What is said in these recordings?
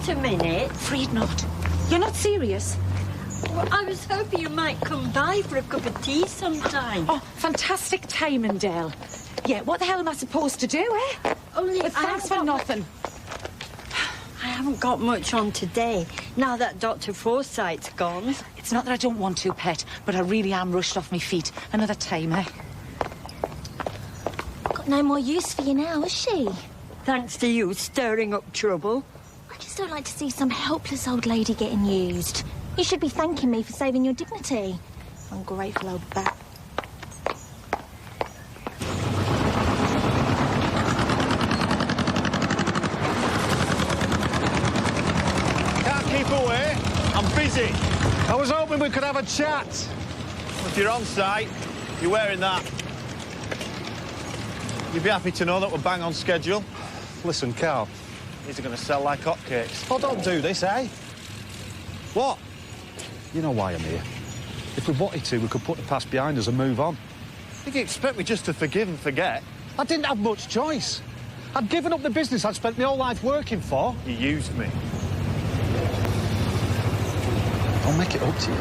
Wait a minute. Afraid not. You're not serious? Well, I was hoping you might come by for a cup of tea sometime. Oh, fantastic time, Emmerdale. Yeah, what the hell am I supposed to do, eh? Only Thanks for nothing. I haven't got much on today, now that Dr. Forsyth's gone. It's not that I don't want to, pet, but I really am rushed off my feet. Another time, eh? Got no more use for you now, is she? Thanks to you stirring up trouble. I just don't like to see some helpless old lady getting used. You should be thanking me for saving your dignity. Ungrateful old bat. Can't keep away. I'm busy. I was hoping we could have a chat. If you're on site, you're wearing that. You'd be happy to know that we're bang on schedule. Listen, Carl. These are going to sell like hotcakes. Oh, don't do this, eh? What? You know why I'm here. If we wanted to, we could put the past behind us and move on. Did you expect me just to forgive and forget? I didn't have much choice. I'd given up the business I'd spent my whole life working for. You used me. I'll make it up to you.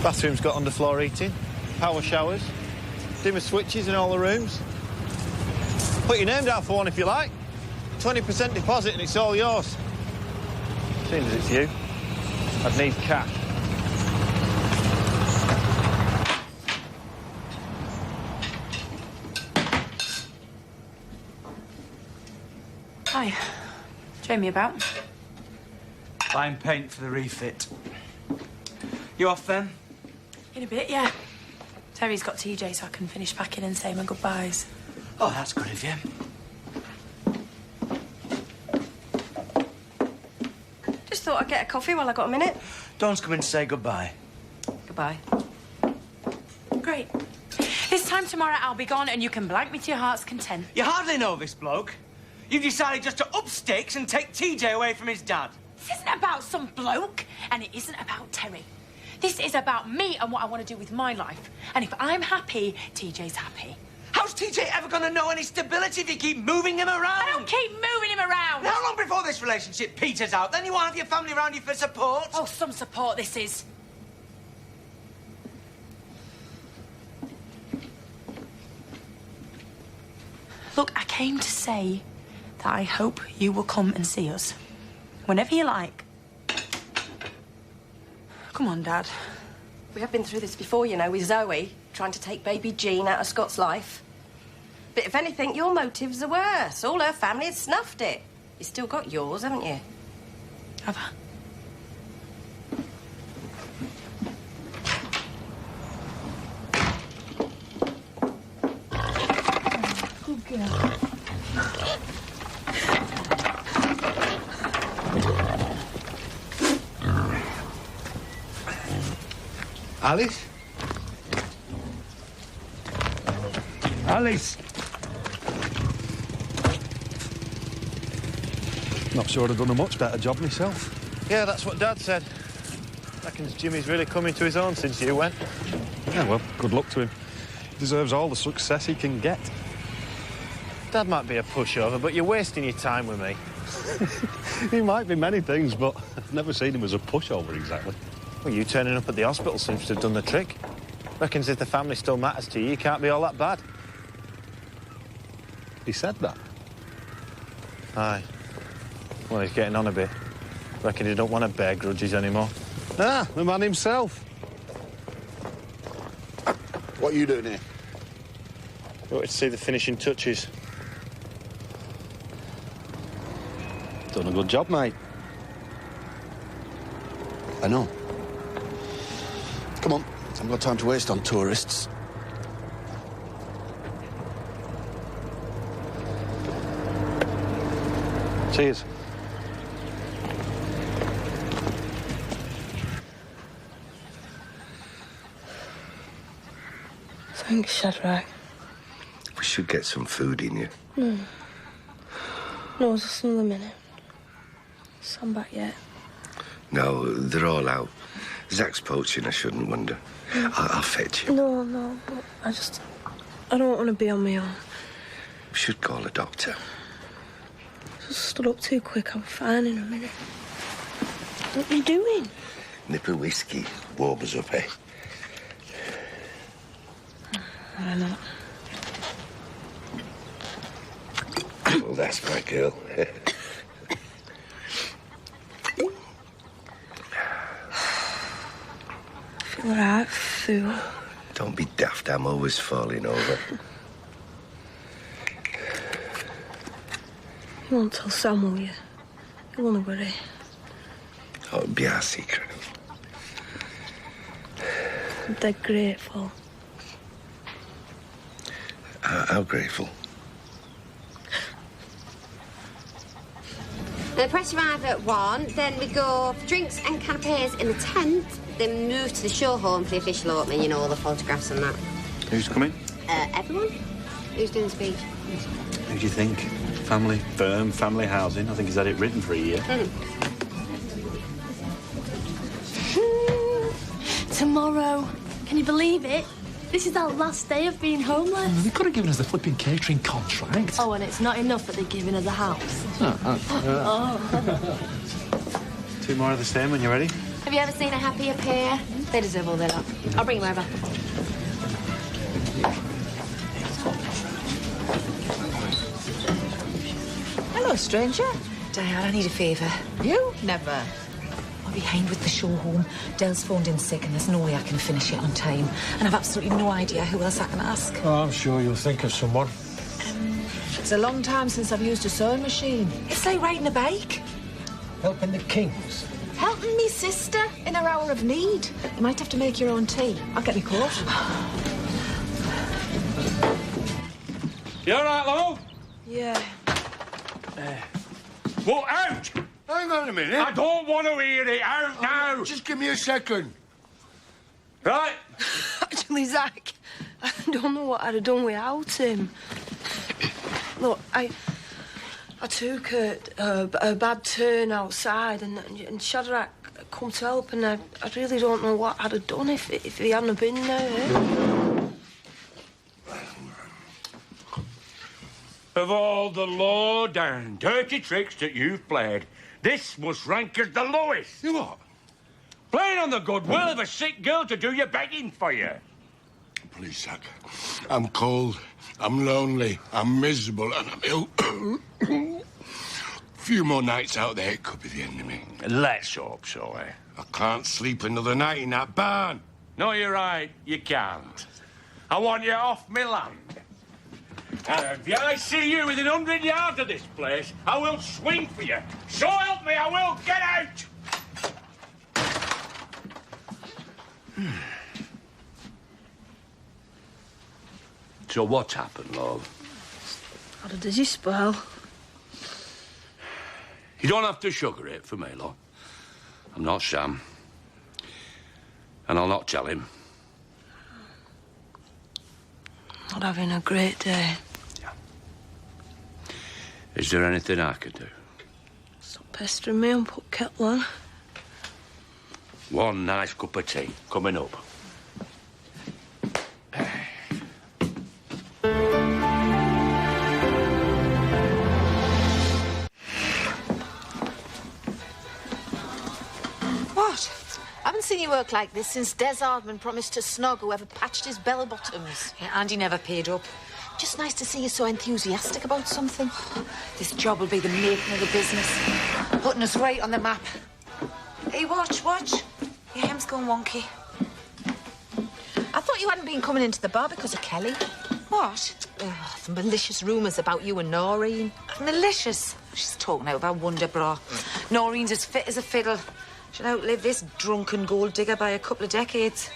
Bathroom's got underfloor heating, power showers, dimmer switches in all the rooms. Put your name down for one if you like. 20% deposit and it's all yours. Seeing as it's you, I'd need cash. Hi. Jamie about? Buying paint for the refit. You off then? In a bit, yeah. Terry's got TJ so I can finish packing and say my goodbyes. Oh, that's good of you. Just thought I'd get a coffee while I got a minute. Dawn's come in to say goodbye. Goodbye. Great. This time tomorrow I'll be gone and you can blank me to your heart's content. You hardly know this bloke. You've decided just to up sticks and take TJ away from his dad. This isn't about some bloke, and it isn't about Terry. This is about me and what I want to do with my life. And if I'm happy, TJ's happy. How's TJ ever going to know any stability if you keep moving him around? I don't keep moving him around. How long before this relationship peters out? Then you won't have your family around you for support? Oh, some support this is. Look, I came to say that I hope you will come and see us. Whenever you like. Come on, Dad. We have been through this before, you know, with Zoe, trying to take baby Jean out of Scott's life. But if anything, your motives are worse. All her family has snuffed it. You still got yours, haven't you? Have I? Good girl. Alice? Alice! Not sure I'd have done a much better job myself. Yeah, that's what Dad said. Reckons Jimmy's really coming to his own since you went. Yeah, well, good luck to him. He deserves all the success he can get. Dad might be a pushover, but you're wasting your time with me. He might be many things, but I've never seen him as a pushover exactly. Well, you turning up at the hospital seems to have done the trick. Reckons if the family still matters to you, you can't be all that bad. He said that? Aye. Well, he's getting on a bit. Reckon he don't want to bear grudges anymore. Ah, the man himself. What are you doing here? You wanted to see the finishing touches. Done a good job, mate. I know. Come on, I haven't got time to waste on tourists. Cheers. Thanks, Shadrach. We should get some food in you. No, just another minute. Some back yet? No, they're all out. Zach's poaching, I shouldn't wonder. I'll fetch you. No. I don't want to be on my own. We should call a doctor. stood up too quick. I'm fine in a minute. What are you doing? Nip of whiskey, warm us up, eh? Why not? Well, that's my girl. Feel alright, fool. Don't be daft, I'm always falling over. You won't tell Sam, will you? You won't worry. Oh, it'll be our secret. I'm dead grateful. How grateful? The press arrive at 1, then we go for drinks and canapes in the tent, then move to the show home for the official opening, you know, all the photographs and that. Who's coming? Everyone? Who's doing the speech? Who do you think? Family firm, family housing. I think he's had it written for a year. Tomorrow. Can you believe it? This is our last day of being homeless. They could have given us the flipping catering contract. Oh, and it's not enough that they're giving us a house. Two more of the same when you're ready. Have you ever seen a happier pair? They deserve all their love. I'll bring them over. Hello, stranger. Diane, I need a favour. You? Never. I'll be behind with the show home. Dell's phoned in sick and there's no way I can finish it on time. And I've absolutely no idea who else I can ask. Oh, I'm sure you'll think of someone. It's a long time since I've used a sewing machine. It's like riding a bike. Helping the Kings. Helping me sister in her hour of need. You might have to make your own tea. I'll get me coat. You all right, Lo? Yeah. Well, out! Hang on a minute. I don't want to hear it. Out now! Just give me a second. Right? Actually, Zach, I don't know what I'd have done without him. Look, I took a bad turn outside and Shadrach come to help, and I really don't know what I'd have done if he hadn't been there. Of all the low-down, dirty tricks that you've played, this must rank as the lowest. What? Playing on the goodwill of a sick girl to do your begging for you. Please, Zach. I'm cold, I'm lonely, I'm miserable, and I'm ill. A few more nights out there, it could be the end of me. Let's hope so, eh? I can't sleep another night in that barn. No, you're right. You can't. I want you off me land. And if I see you within 100 yards of this place, I will swing for you. So help me, I will. Get out! So what's happened, love? Had a dizzy spell. You don't have to sugar it for me, love. I'm not Sam. And I'll not tell him. Not having a great day. Yeah. Is there anything I could do? Stop pestering me and put kettle on. One nice cup of tea coming up. What? I haven't seen you work like this since Des Hardman promised to snog whoever patched his bell-bottoms. Yeah, and he never paid up. Just nice to see you so enthusiastic about something. This job will be the making of the business. Putting us right on the map. Hey, watch. Your hem's going wonky. I thought you hadn't been coming into the bar because of Kelly. What? Oh, the malicious rumours about you and Noreen. Malicious? She's talking out about Wonder Bra. Noreen's as fit as a fiddle. She'll outlive this drunken gold digger by a couple of decades.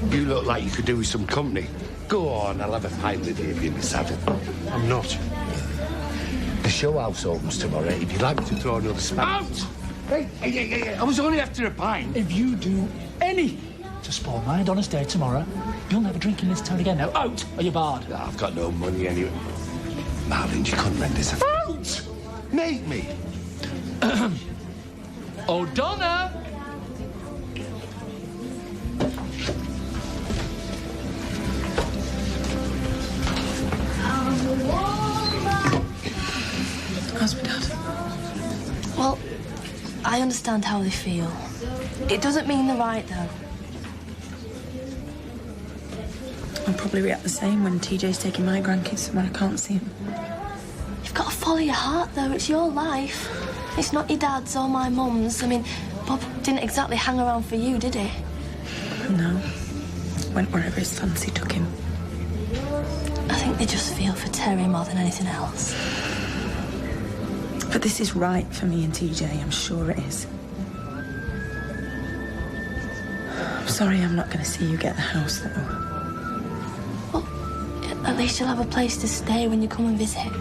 You look like you could do with some company. Go on, I'll have a pint with you if you're sad. I'm not. The show house opens tomorrow. If you'd like me to throw another smack... Out! Hey, I was only after a pint. If you do anything to spoil my honest day tomorrow, you'll never drink in this town again. Now, out or you're barred. I've got no money anyway. Marlon, you couldn't rent this. Out! Make me. O'Donnell! understand how they feel. It doesn't mean they're right, though. I'll probably react the same when TJ's taking my grandkids somewhere I can't see him. You've got to follow your heart, though. It's your life. It's not your dad's or my mum's. I mean, Bob didn't exactly hang around for you, did he? No. Went wherever his fancy took him. I think they just feel for Terry more than anything else. But this is right for me and TJ, I'm sure it is. I'm sorry I'm not going to see you get the house, though. Well, at least you'll have a place to stay when you come and visit.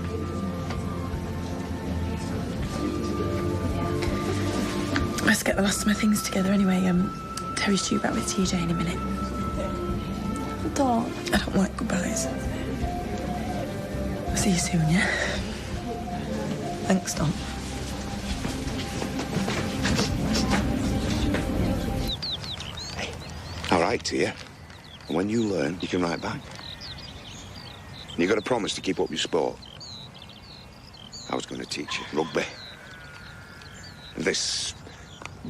Let's get the last of my things together anyway. Terry's due back with TJ in a minute. Don't. I don't like goodbyes. I'll see you soon, yeah? Thanks, Tom. Hey, I write to you. And when you learn, you can write back. And you've got to promise to keep up your sport. I was going to teach you rugby. This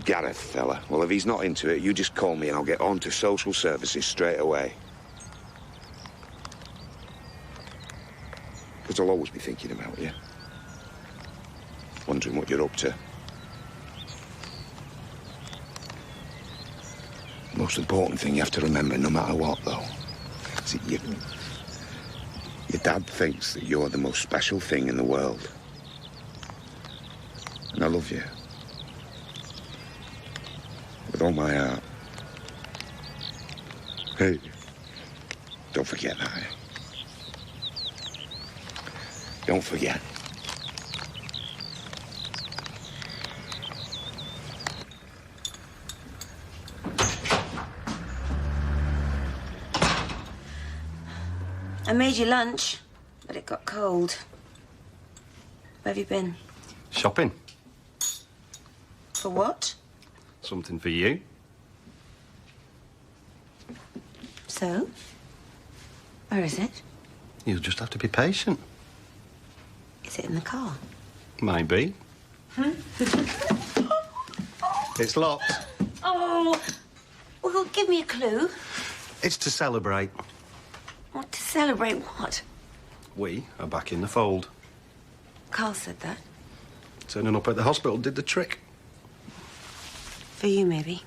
Gareth fella, well, if he's not into it, you just call me and I'll get on to social services straight away. Because I'll always be thinking about you. Wondering what you're up to. The most important thing you have to remember, no matter what, though, is that your dad thinks that you're the most special thing in the world. And I love you. With all my heart. Hey, don't forget that, eh? Don't forget. I made you lunch, but it got cold. Where have you been? Shopping. For what? Something for you. So? Where is it? You'll just have to be patient. Is it in the car? Might be. It's locked. Oh! Well, give me a clue. It's to celebrate. What, to celebrate what? We are back in the fold. Carl said that. Turning up at the hospital did the trick. For you, maybe.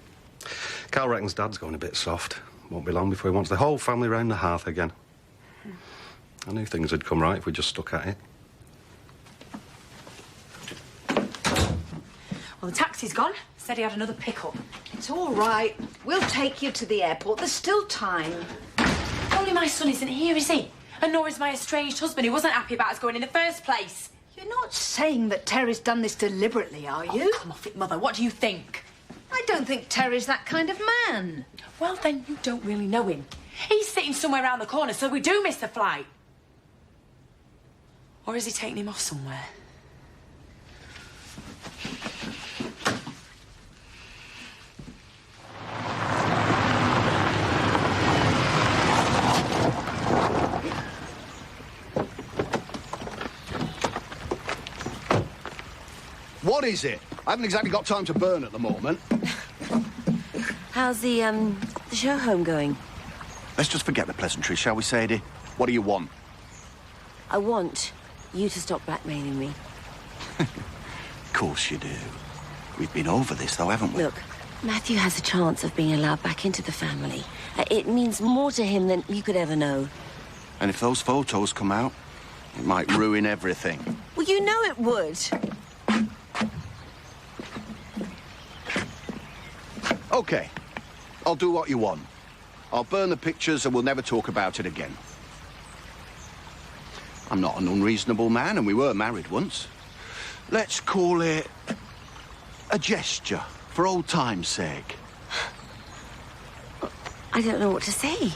Carl reckons Dad's going a bit soft. Won't be long before he wants the whole family round the hearth again. I knew things would come right if we just stuck at it. Well, the taxi's gone. Said he had another pickup. It's all right. We'll take you to the airport. There's still time. Only my son isn't here, is he? And nor is my estranged husband, who wasn't happy about us going in the first place. You're not saying that Terry's done this deliberately, are you? Oh, come off it, Mother. What do you think? I don't think Terry's that kind of man. Well, then you don't really know him. He's sitting somewhere around the corner, so we do miss the flight. Or is he taking him off somewhere? What is it? I haven't exactly got time to burn at the moment. How's the show home going? Let's just forget the pleasantries, shall we, Sadie? What do you want? I want you to stop blackmailing me. Of course you do. We've been over this, though, haven't we? Look, Matthew has a chance of being allowed back into the family. It means more to him than you could ever know. And if those photos come out, it might ruin everything. Well, you know it would. OK. I'll do what you want. I'll burn the pictures and we'll never talk about it again. I'm not an unreasonable man, and we were married once. Let's call it a gesture, for old time's sake. I don't know what to say.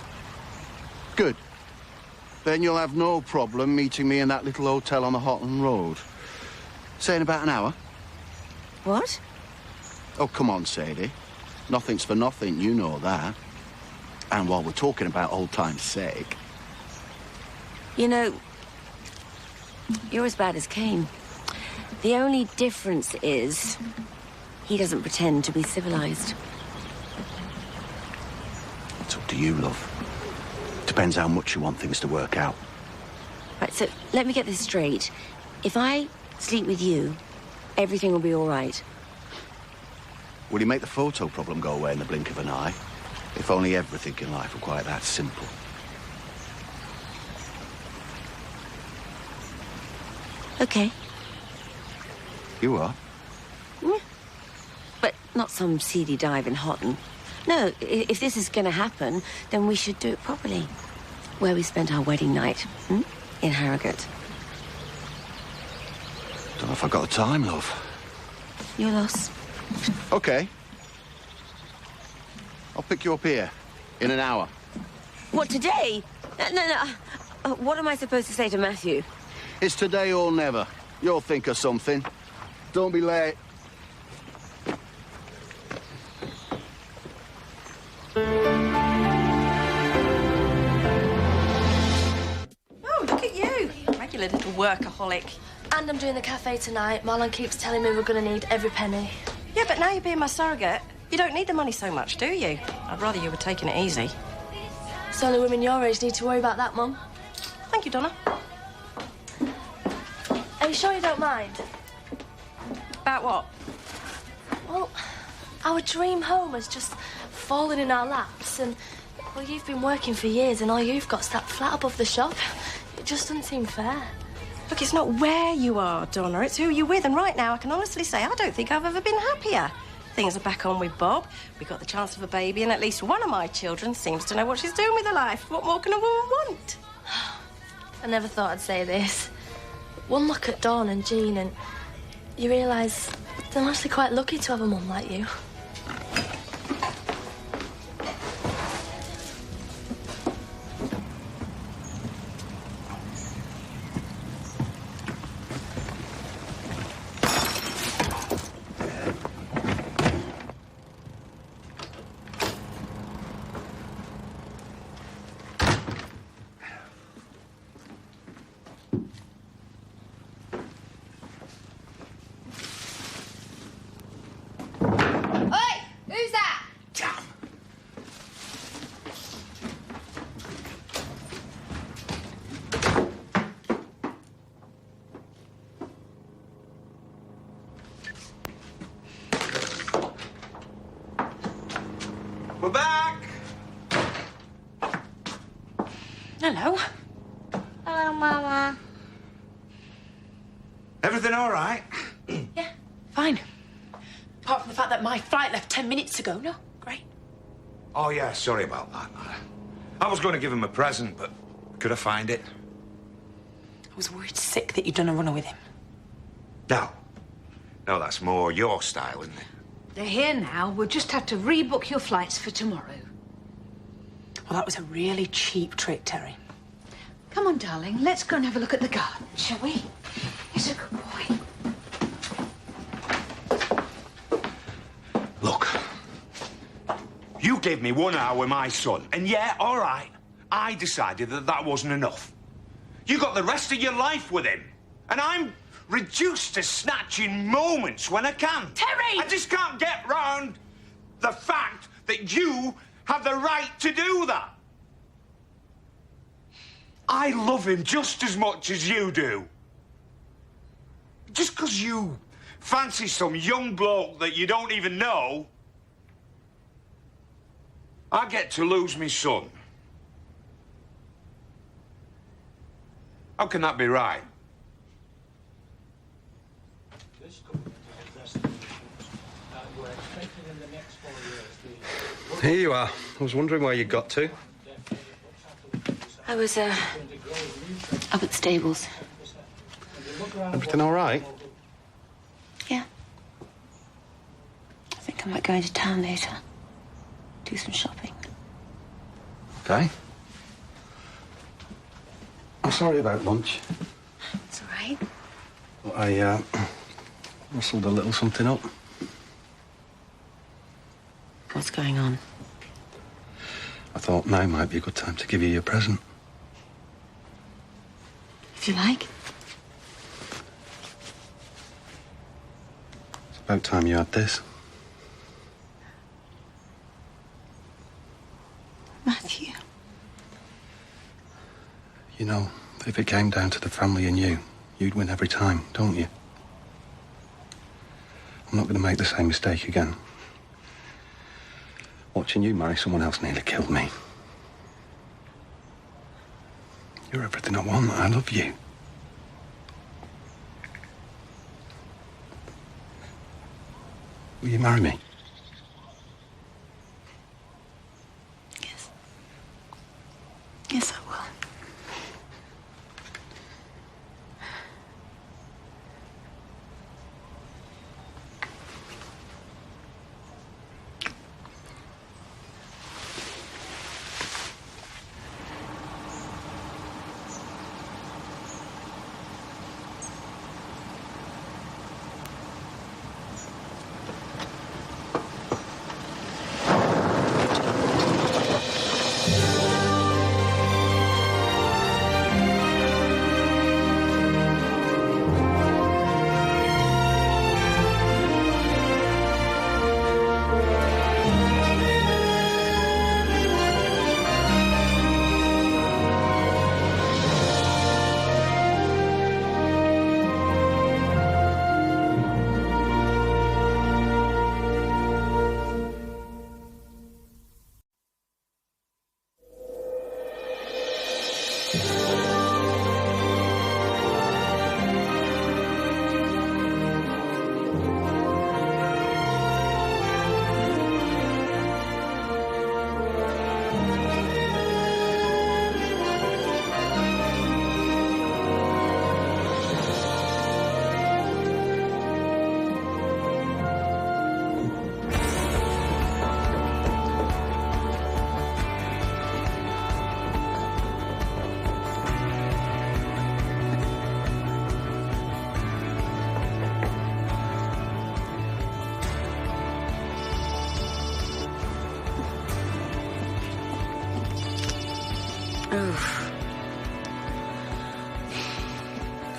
Good. Then you'll have no problem meeting me in that little hotel on the Hotland Road. Say in about an hour. What? Oh, come on, Sadie. Nothing's for nothing, you know that. And while we're talking about old time's sake... You know, you're as bad as Cain. The only difference is He doesn't pretend to be civilised. It's up to you, love. Depends how much you want things to work out. Right, so let me get this straight. If I sleep with you, everything will be all right. Will you make the photo problem go away in the blink of an eye? If only everything in life were quite that simple. Okay. You are? Yeah. But not some seedy dive in Houghton. No, if this is going to happen, then we should do it properly. Where we spent our wedding night, in Harrogate. Don't know if I've got the time, love. Your loss. Okay. I'll pick you up here in an hour. What, today? No. What am I supposed to say to Matthew? It's today or never. You'll think of something. Don't be late. Oh, look at you. Regular little workaholic. And I'm doing the cafe tonight. Marlon keeps telling me we're going to need every penny. Yeah, but now you're being my surrogate. You don't need the money so much, do you? I'd rather you were taking it easy. It's only women your age need to worry about that, Mum. Thank you, Donna. Are you sure you don't mind? About what? Well, our dream home has just fallen in our laps and, well, you've been working for years and all you've got's that flat above the shop. It just doesn't seem fair. Look, it's not where you are, Donna. It's who you're with. And right now, I can honestly say I don't think I've ever been happier. Things are back on with Bob. We got the chance of a baby, and at least one of my children seems to know what she's doing with her life. What more can a woman want? I never thought I'd say this. One look at Dawn and Jean and you realise they're actually quite lucky to have a mum like you. We're back! Hello. Hello, Mama. Everything all right? Yeah, fine. Apart from the fact that my flight left 10 minutes ago. No, great. Oh, yeah, sorry about that. I was going to give him a present, but could I find it? I was worried sick that you'd done a runner with him. No. No, that's more your style, isn't it? They're here now. We'll just have to rebook your flights for tomorrow. Well, that was a really cheap trick, Terry. Come on, darling. Let's go and have a look at the garden, shall we? He's a good boy. Look, you gave me 1 hour with my son, and yeah, all right, I decided that that wasn't enough. You got the rest of your life with him, and I'm reduced to snatching moments when I can. Terry! I just can't get round the fact that you have the right to do that. I love him just as much as you do. Just because you fancy some young bloke that you don't even know, I get to lose my son. How can that be right? Here you are. I was wondering where you got to. I was, up at the stables. Everything all right? Yeah. I think I might go into town later. Do some shopping. Okay. I'm sorry about lunch. It's all right. But I, rustled a little something up. What's going on? I thought now might be a good time to give you your present. If you like. It's about time you had this. Matthew. You know, if it came down to the family and you'd win every time, don't you? I'm not going to make the same mistake again. Watching you marry someone else nearly killed me. You're everything I want. I love you. Will you marry me? Yes, I will.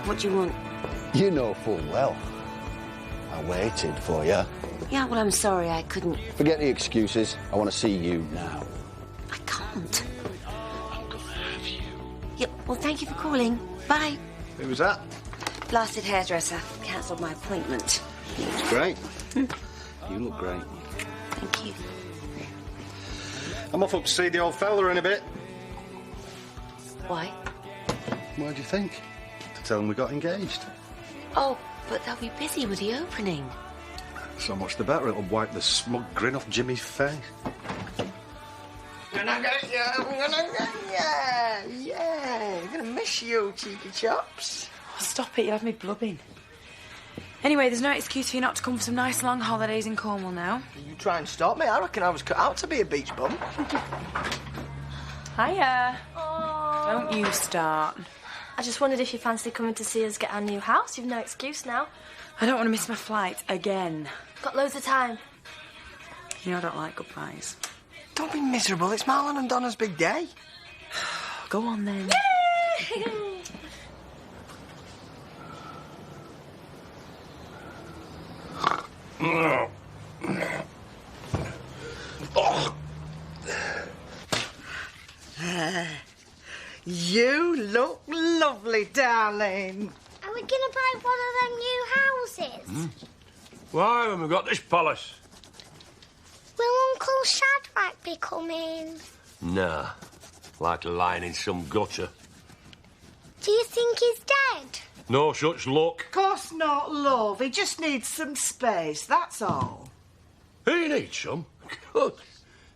What do you want? You know full well. I waited for you. Yeah, well, I'm sorry, I couldn't... Forget the excuses. I want to see you now. I can't. Yeah, well, thank you for calling. Bye. Who was that? Blasted hairdresser. Cancelled my appointment. Looks great. You look great. Thank you. I'm off up to see the old fella in a bit. Why? Why do you think? To tell him we got engaged. Oh, but they'll be busy with the opening. So much the better. It'll wipe the smug grin off Jimmy's face. I'm gonna get you. I'm gonna get you. Yeah, I'm gonna miss you, cheeky chops. Oh, stop it, you'll have me blubbing. Anyway, there's no excuse for you not to come for some nice long holidays in Cornwall now. You try and stop me. I reckon I was cut out to be a beach bum. Hiya. Don't you start. I just wondered if you fancy coming to see us get our new house. You've no excuse now. I don't want to miss my flight again. Got loads of time. You know I don't like goodbyes. Don't be miserable. It's Marlon and Donna's big day. Go on then. You look lovely, darling. Are we going to buy one of them new houses? Why haven't we got this palace? Will Uncle Shadrach be coming? Nah, like lying in some gutter. Do you think he's dead? No such luck. Of course not, love. He just needs some space, that's all. He needs some. Good.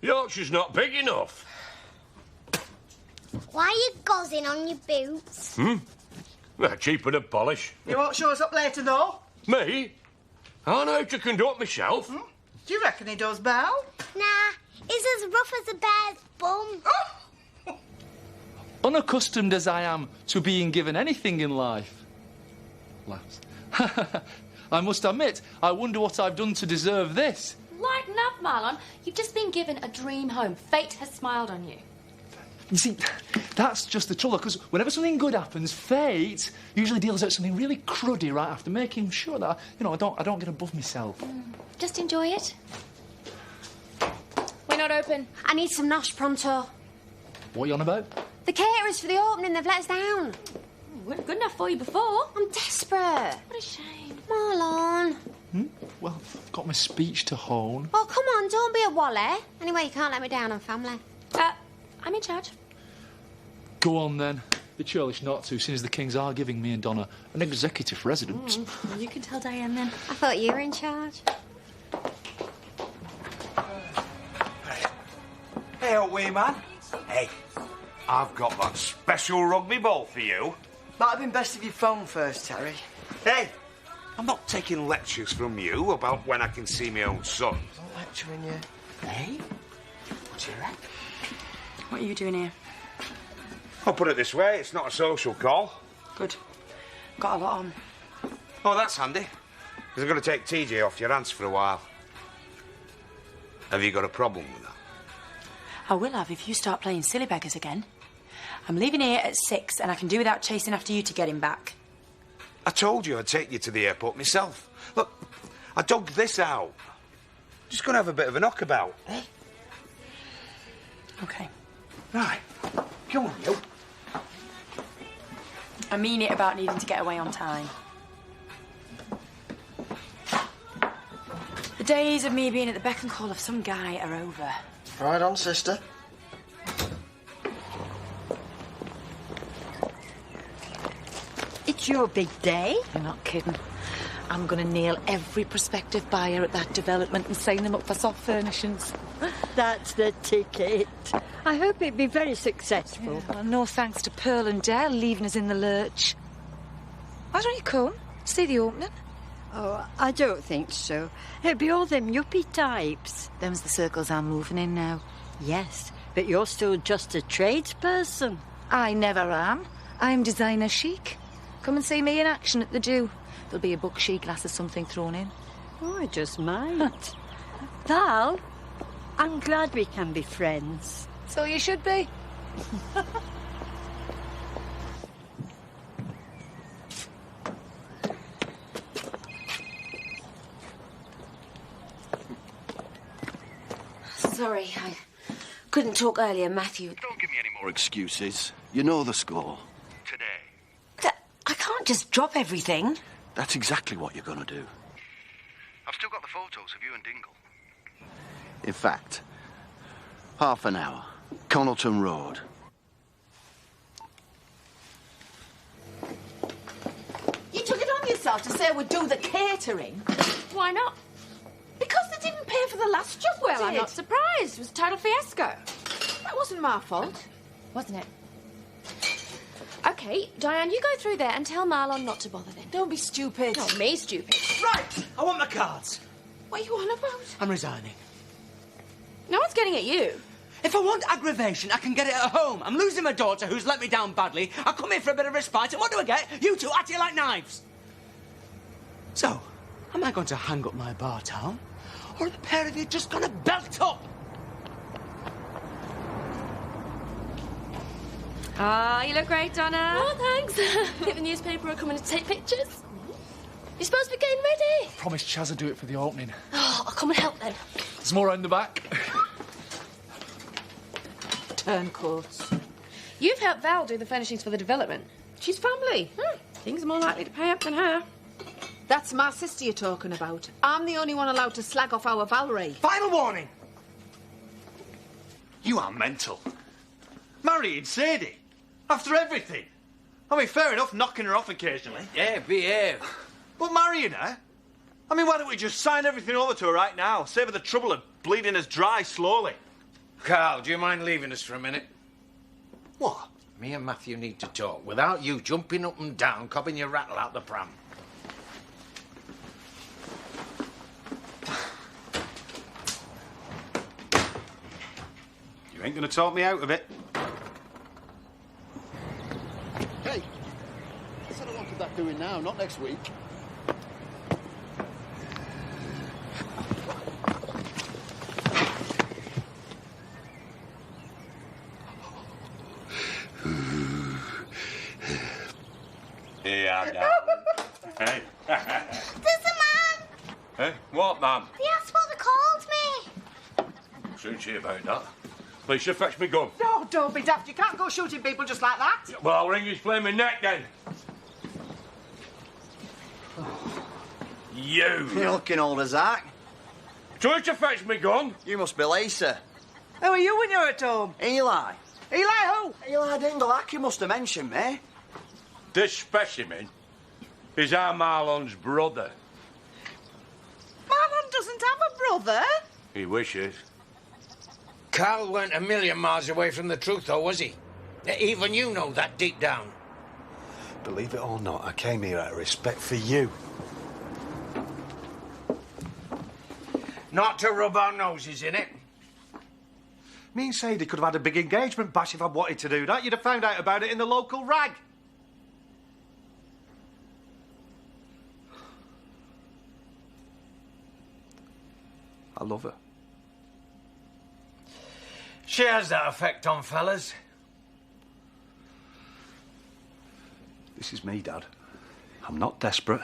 Yorkshire's not big enough. Why are you gozzing on your boots? They're cheaper than polish. You won't show us up later, though? Me? I know how to conduct myself. Do you reckon he does, Belle? Nah, he's as rough as a bear's bum. Unaccustomed as I am to being given anything in life. Laughs. I must admit, I wonder what I've done to deserve this. Lighten up, Marlon. You've just been given a dream home. Fate has smiled on you. You see, that's just the trouble, because whenever something good happens, fate usually deals out something really cruddy right after, making sure that, I don't get above myself. Just enjoy it. We're not open. I need some nosh pronto. What are you on about? The caterers for the opening, they've let us down. We weren't good enough for you before. I'm desperate. What a shame. Marlon. Well, I've got my speech to hone. Oh, come on, don't be a wally. Anyway, you can't let me down on family. I'm in charge. Go on, then. Be churlish not to, since the Kings are giving me and Donna an executive residence. You can tell Diane then. I thought you were in charge. Hey, old wee man. Hey, I've got that special rugby ball for you. Might have been best if you phoned first, Terry. Hey, I'm not taking lectures from you about when I can see my own son. I'm not lecturing you. Hey? What's your rep? What are you doing here? I'll put it this way, it's not a social call. Good. Got a lot on. Oh, that's handy. Because I'm going to take TJ off your hands for a while. Have you got a problem with that? I will have if you start playing silly beggars again. I'm leaving here at 6 and I can do without chasing after you to get him back. I told you I'd take you to the airport myself. Look, I dug this out. Just going to have a bit of a knockabout, eh? OK. Right. Come on, you. I mean it about needing to get away on time. The days of me being at the beck and call of some guy are over. Right on, sister. It's your big day. You're not kidding. I'm going to nail every prospective buyer at that development and sign them up for soft furnishings. That's the ticket. I hope it'll be very successful. Yeah, well, no thanks to Pearl and Dell leaving us in the lurch. Why don't you come? See the opening? Oh, I don't think so. It'll be all them yuppie types. Them's the circles I'm moving in now. Yes, but you're still just a tradesperson. I never am. I'm designer chic. Come and see me in action at the Dew. There'll be a book chic glass or something thrown in. Oh, I just might. Val, I'm glad we can be friends. So you should be. Sorry, I couldn't talk earlier, Matthew. Don't give me any more excuses. You know the score. Today. I can't just drop everything. That's exactly what you're going to do. I've still got the photos of you and Dingle. In fact, half an hour. Connaughton Road. You took it on yourself to say we'd do the catering. Why not? Because they didn't pay for the last job. Well, I'm not surprised. It was a total fiasco. That wasn't my fault. Wasn't it? OK, Diane, you go through there and tell Marlon not to bother then. Don't be stupid. Not me stupid. Right, I want my cards. What are you on about? I'm resigning. No one's getting at you. If I want aggravation, I can get it at home. I'm losing my daughter, who's let me down badly. I come here for a bit of respite, and what do I get? You two at you like knives. So, am I going to hang up my bar towel? Or are the pair of you just going to belt up? Ah, you look great, Donna. Oh, thanks. Think the newspaper are coming to take pictures. You're supposed to be getting ready. Promised Chaz I'd do it for the opening. Oh, I'll come and help then. There's more around the back. Turncoats. You've helped Val do the furnishings for the development. She's family. Things are more likely to pay up than her. That's my sister you're talking about. I'm the only one allowed to slag off our Valerie. Final warning. You are mental. Marrying Sadie. After everything. I mean, fair enough, knocking her off occasionally. Yeah, behave. But marrying her? I mean, why don't we just sign everything over to her right now? Save her the trouble of bleeding us dry slowly. Carl, do you mind leaving us for a minute? What? Me and Matthew need to talk without you jumping up and down, cobbing your rattle out the pram. You ain't gonna talk me out of it. Hey, I said I wanted that doing now, not next week. Yeah, darling. Hey. There's a man! Hey, what, man? The asphalt called me. Soon see about that. Please, fetch me gun. No, don't be daft. You can't go shooting people just like that. Well, I'll wring his flaming neck then. You. You're looking old as that. Trying to fetch me gun? You must be Lisa. Who are you when you're at home? Eli. Eli who? Eli Dingle. You must have mentioned me. This specimen is our Marlon's brother. Marlon doesn't have a brother. He wishes. Carl weren't a million miles away from the truth, though, was he? Even you know that deep down. Believe it or not, I came here out of respect for you. Not to rub our noses in it. Me and Sadie could have had a big engagement bash if I'd wanted to do that. You'd have found out about it in the local rag. I love her. She has that effect on fellas. This is me, Dad. I'm not desperate.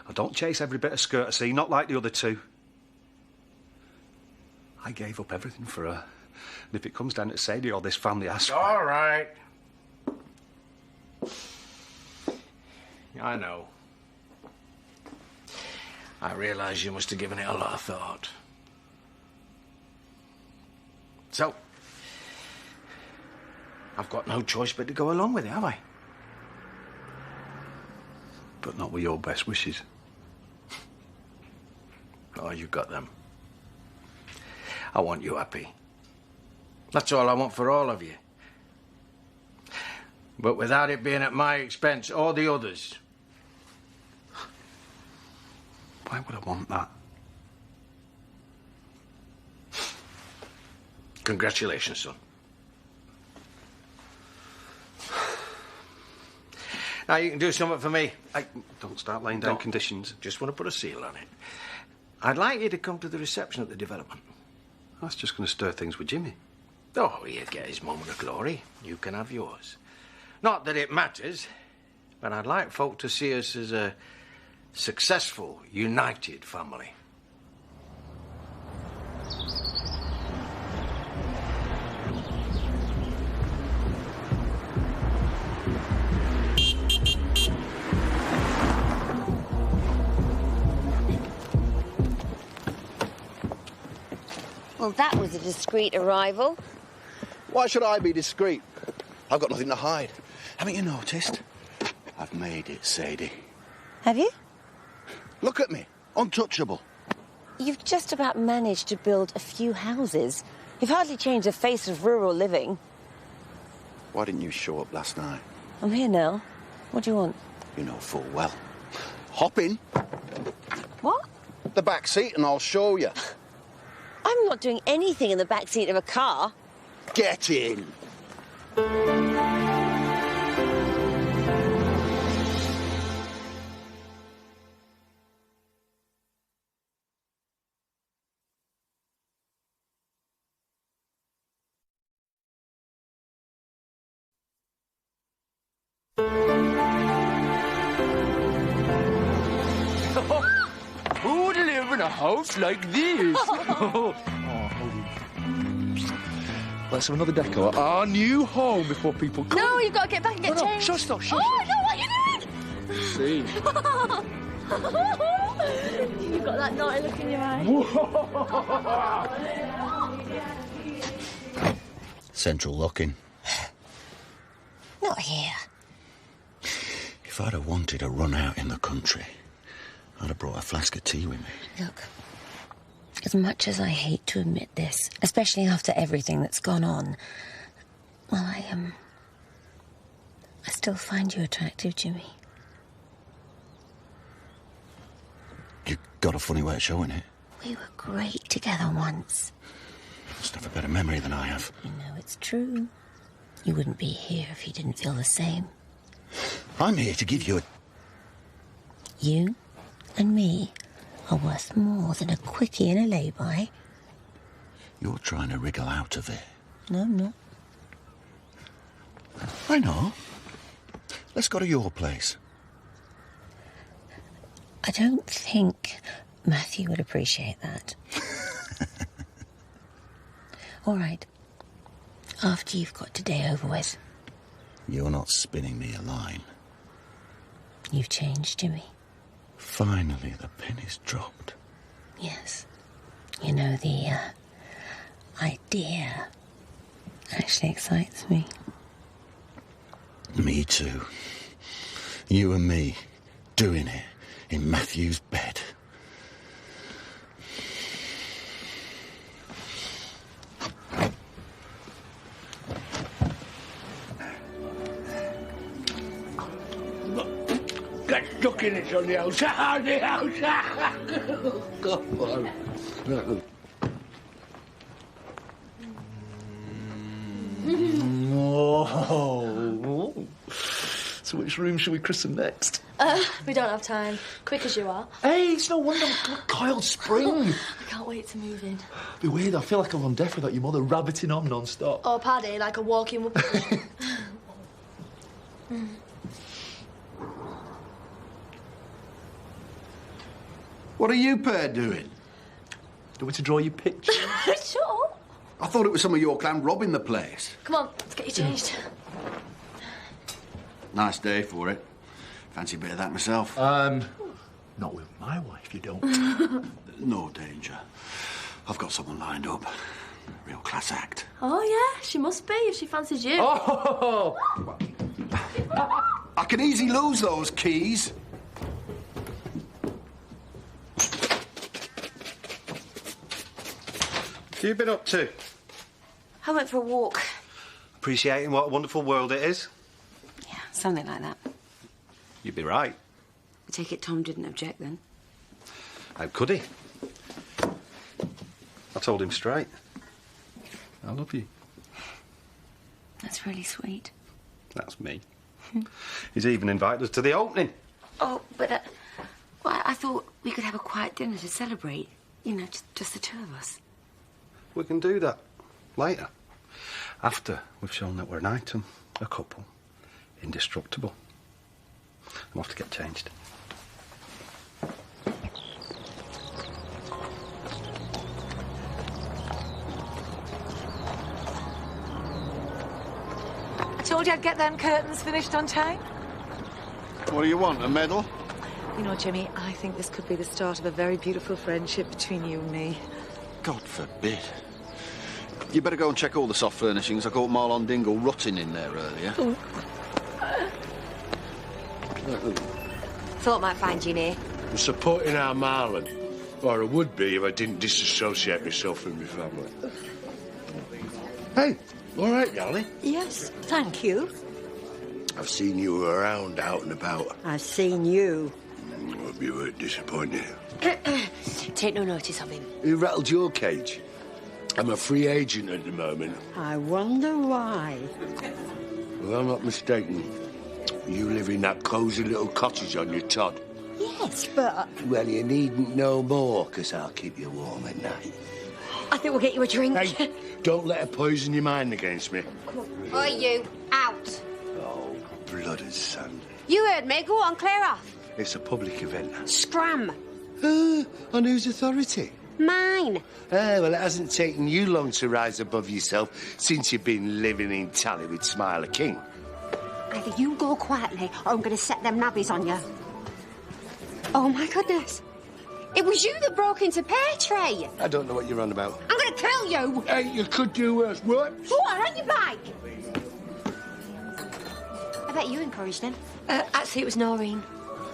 I don't chase every bit of skirt I see, not like the other two. I gave up everything for her. And if it comes down to Sadie or this family, I swear... All right. I know. I realise you must have given it a lot of thought. So, I've got no choice but to go along with it, have I? But not with your best wishes. Oh, you got them. I want you happy. That's all I want for all of you. But without it being at my expense or the others. Why would I want that? Congratulations, son. Now, you can do something for me. Don't start laying down conditions. Just want to put a seal on it. I'd like you to come to the reception at the development. That's just going to stir things with Jimmy. Oh, he'll get his moment of glory. You can have yours. Not that it matters, but I'd like folk to see us as a successful, united family. Well, that was a discreet arrival. Why should I be discreet? I've got nothing to hide. Haven't you noticed? I've made it, Sadie. Have you? Look at me. Untouchable. You've just about managed to build a few houses. You've hardly changed the face of rural living. Why didn't you show up last night? I'm here now. What do you want? You know full well. Hop in. What? The back seat and I'll show you. I'm not doing anything in the back seat of a car. Get in. Who would live in a house like this? Let's have another deco. Our new home before people come. No, you've got to get back and get changed. Shush, shush. Oh, I know what you See. You've got that naughty look in your eye. Central locking. Not here. If I'd have wanted a run out in the country, I'd have brought a flask of tea with me. Look, as much as I hate to admit this, especially after everything that's gone on, well, I still find you attractive, Jimmy. You got a funny way of showing it. We were great together once. You must have a better memory than I have. You know it's true. You wouldn't be here if you didn't feel the same. I'm here to give you a... You and me are worth more than a quickie and a lay-by. You're trying to wriggle out of it. No, I'm not. I know. Let's go to your place. I don't think Matthew would appreciate that. All right. After you've got today over with. You're not spinning me a line. You've changed, Jimmy. Finally, the penny's dropped. Yes. You know, the idea actually excites me. Me too. You and me, doing it in Matthew's bed. Get stuck in it on the outside, the outside. Go on. Oh. So which room should we christen next? We don't have time. Quick as you are. Hey, it's no wonder we're coiled spring. I can't wait to move in. Be weird, I feel like I'm on death without your mother rabbiting on non-stop. Oh, Paddy, like a walking whoopee cushion. What are you pair doing? Do we to draw you picture? Shut up. I thought it was some of your clan robbing the place. Come on, let's get you changed. Nice day for it. Fancy a bit of that myself. Not with my wife, you don't. No danger. I've got someone lined up. Real class act. Oh, yeah, she must be if she fancies you. Oh! I can easily lose those keys. What have you been up to? I went for a walk. Appreciating what a wonderful world it is? Yeah, something like that. You'd be right. I take it Tom didn't object then. How could he? I told him straight. I love you. That's really sweet. That's me. He's even invited us to the opening. Oh, but well, I thought we could have a quiet dinner to celebrate. You know, just the two of us. We can do that later. After we've shown that we're an item, a couple, indestructible. I'm off to get changed. I told you I'd get them curtains finished on time. What do you want, a medal? You know, Jimmy, I think this could be the start of a very beautiful friendship between you and me. God forbid. You better go and check all the soft furnishings. I caught Marlon Dingle rotting in there earlier. Thought might find you near. We're supporting our Marlon. Or I would be if I didn't disassociate myself from my family. Hey, all right, darling? Yes, thank you. I've seen you around, out and about. I've seen you. Hope you weren't disappointed. Take no notice of him. Who rattled your cage? I'm a free agent at the moment. I wonder why. If I'm not mistaken, you live in that cosy little cottage on your Todd. Yes, but... Well, you needn't know more, because I'll keep you warm at night. I think we'll get you a drink. Hey, don't let her poison your mind against me. Oi, you. Out. Oh, blood and sand. You heard me. Go on, clear off. It's a public event. Scram. On whose authority? Mine. Well, it hasn't taken you long to rise above yourself since you've been living in tally with Smiler King. Either you go quietly or I'm going to set them nabbies on you. Oh, my goodness. It was you that broke into Pear Tree. I don't know what you're on about. I'm going to kill you. Hey, you could do worse. What? Go on your bike. I bet you encouraged him. Actually, it was Noreen.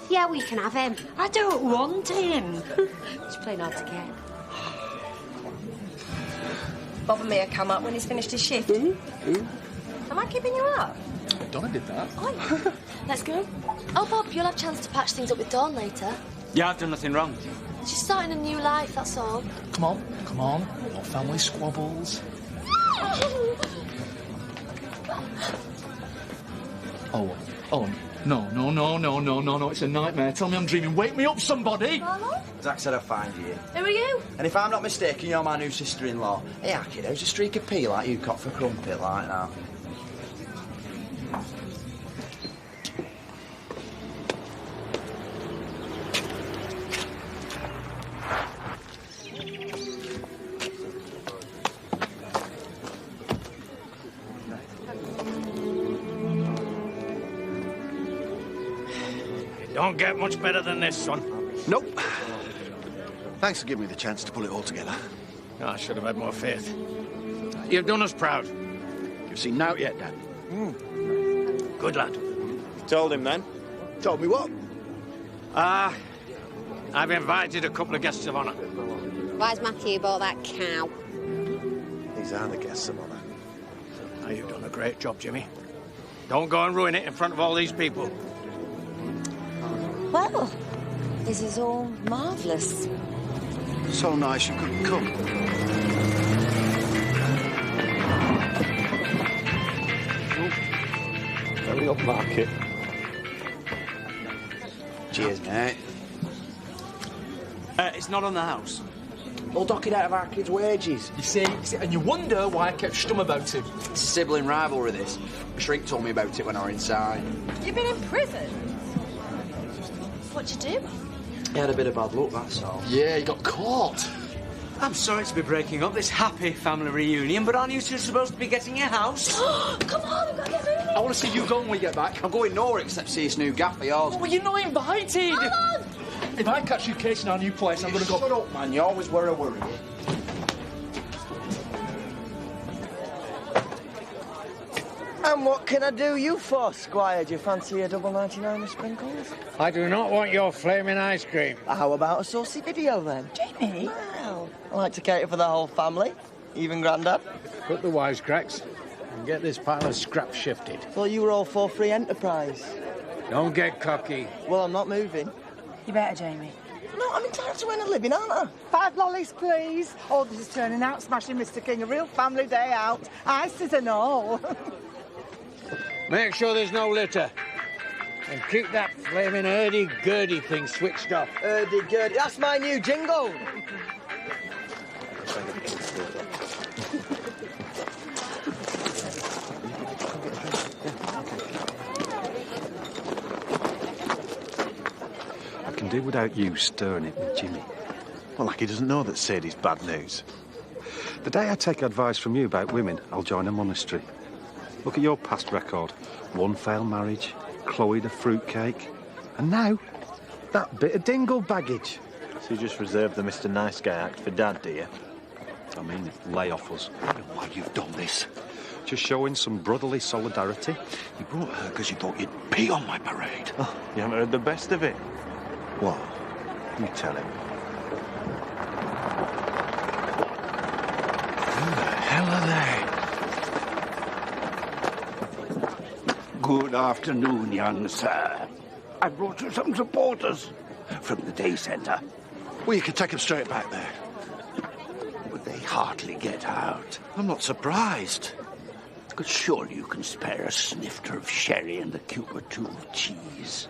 Yeah, we can have him. I don't want him. He's playing hard to get. Bob and me will come up when he's finished his shift. Am I keeping you up? Donna did that. Oh, let's go. Oh, Bob, you'll have a chance to patch things up with Dawn later. Yeah, I've done nothing wrong. She's starting a new life, that's all. Come on, come on. No family squabbles. Oh, no, it's a nightmare. Tell me I'm dreaming. Wake me up, somebody! Marlon? Zach said I'd find you. Who are you? And if I'm not mistaken, you're my new sister-in-law. Hey, kid, how's a streak of pea like you caught for crumpet like that? Don't get much better than this, son. Nope. Thanks for giving me the chance to pull it all together. No, I should have had more faith. You've done us proud. You've seen Nout yet, Dad? Good lad. Told him then? Told me what? I've invited a couple of guests of honour. Why's Matthew bought that cow? These are the guests of honour. Now, you've done a great job, Jimmy. Don't go and ruin it in front of all these people. Well, this is all marvellous. So nice you couldn't come. Very upmarket. Cheers, mate. It's not on the house. We'll dock it out of our kids' wages. You see, and you wonder why I kept stum about it. It's a sibling rivalry, this. The shrink told me about it when I were inside. You've been in prison? What'd you do? He had a bit of bad luck, that's all. Yeah, he got caught. I'm sorry to be breaking up this happy family reunion, but aren't you two supposed to be getting your house? Come on, we've got to get moving. I want to see you go when we get back. I'm going nowhere except see this new gaff of yours. Well, you're not invited. Come on. If I catch you casing our new place, I'm going to go... Shut up, man. You always were a worry. And what can I do you for, Squire? Do you fancy a double 99 with sprinkles? I do not want your flaming ice cream. How about a saucy video, then? Jamie? Well, I like to cater for the whole family, even Grandad. Cut the wisecracks and get this pile of scrap shifted. Thought you were all for free enterprise. Don't get cocky. Well, I'm not moving. You better, Jamie. No, I'm entitled to earn a living, aren't I? 5 lollies, please. Oh, this is turning out smashing, Mr. King. A real family day out. Ices and all. Make sure there's no litter. And keep that flaming hurdy-gurdy thing switched off. Hurdy-gurdy. That's my new jingle. I can do without you stirring it with Jimmy. Well, like he doesn't know that Sadie's bad news. The day I take advice from you about women, I'll join a monastery. Look at your past record. 1 failed marriage, Chloe the fruitcake, and now, that bit of dingle baggage. So you just reserved the Mr. Nice Guy act for Dad, do you? I mean, lay off us. I don't know why you've done this. Just showing some brotherly solidarity. You brought her because you thought you'd pee on my parade. Oh, you haven't heard the best of it. What? You tell him. Who the hell are they? Good afternoon, young sir. I brought you some supporters from the day centre. Well, you can take them straight back there. But they hardly get out. I'm not surprised. But surely you can spare a snifter of sherry and a cube or two of cheese.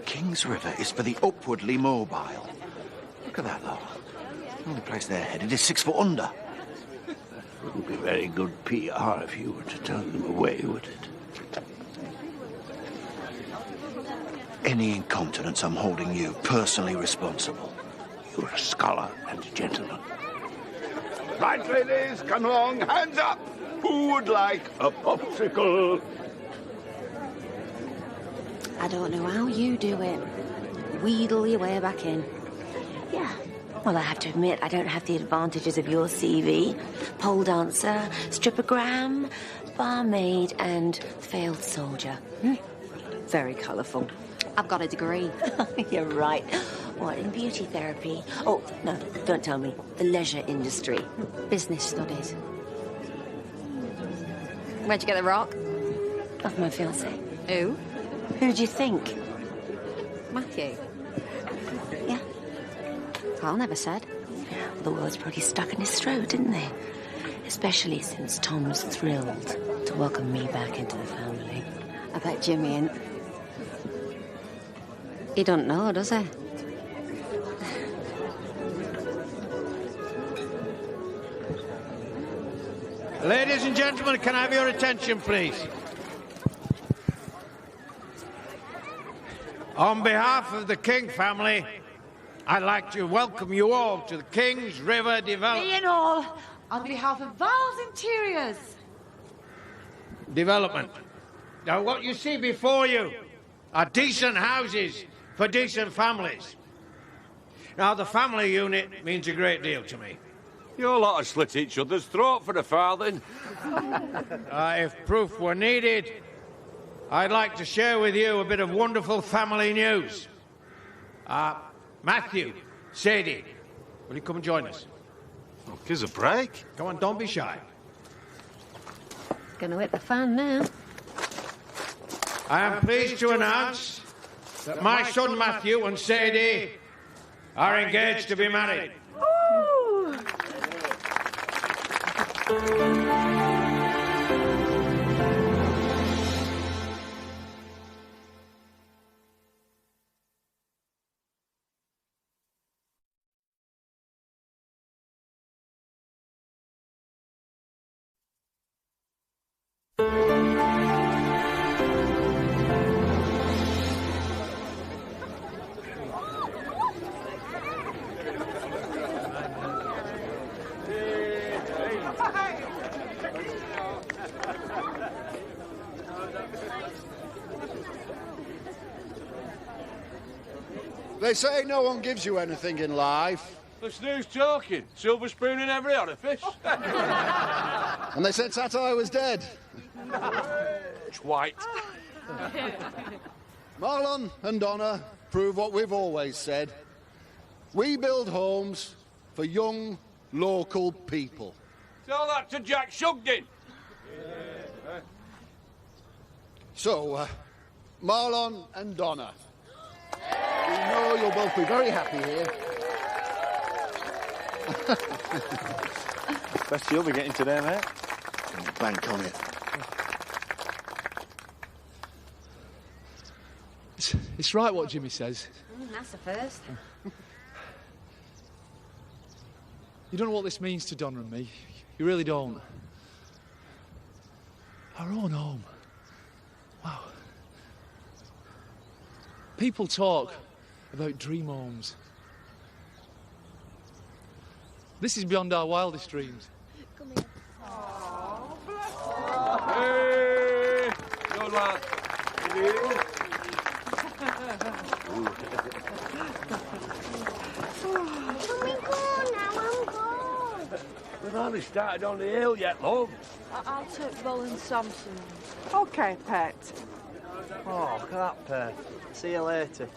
King's River is for the upwardly mobile. Look at that, though. The only place they're headed is 6 foot under. Wouldn't be very good PR if you were to turn them away, would it? Any incontinence, I'm holding you personally responsible. You're a scholar and a gentleman. Right, ladies, come along, hands up. Who would like a popsicle? I don't know how you do it. Wheedle your way back in. Yeah. Well, I have to admit, I don't have the advantages of your CV. Pole dancer, strippogram, barmaid, and failed soldier. Very colourful. I've got a degree. You're right. What, in beauty therapy? Oh, no, don't tell me. The leisure industry. Business studies. Where'd you get the rock? Off my fiancé. Who? Who do you think? Matthew. Yeah. Carl never said. The words probably stuck in his throat, didn't they? Especially since Tom's thrilled to welcome me back into the family. I bet Jimmy ain't. He don't know, does he? Ladies and gentlemen, can I have your attention, please? On behalf of the King family, I'd like to welcome you all to the King's River Me and all, on behalf of Val's Interiors. Development. Now, what you see before you are decent houses for decent families. Now, the family unit means a great deal to me. You lot have slit each other's throat for a farthing. If proof were needed, I'd like to share with you a bit of wonderful family news. Matthew, Sadie, will you come and join us? Oh, give us a break. Come on, don't be shy. Gonna hit the fan now. I am pleased to announce that my son Matthew and Sadie are engaged to be married. They say no one gives you anything in life. That's who's talking. Silver spoon in every orifice. And they said Tatai was dead. White. Marlon and Donna prove what we've always said. We build homes for young, local people. Tell that to Jack Shugden. So, Marlon and Donna, we know you'll both be very happy here. Best you'll be getting today, mate. Bank on it. It's right what Jimmy says. That's the first. You don't know what this means to Donna and me. You really don't. Our own home. Wow. People talk about dream homes. This is beyond our wildest dreams. Come here. Hey! Good lad. We've hardly started on the hill yet, love. I'll take Bell and Samson. OK, pet. Oh, look at that pair. See you later.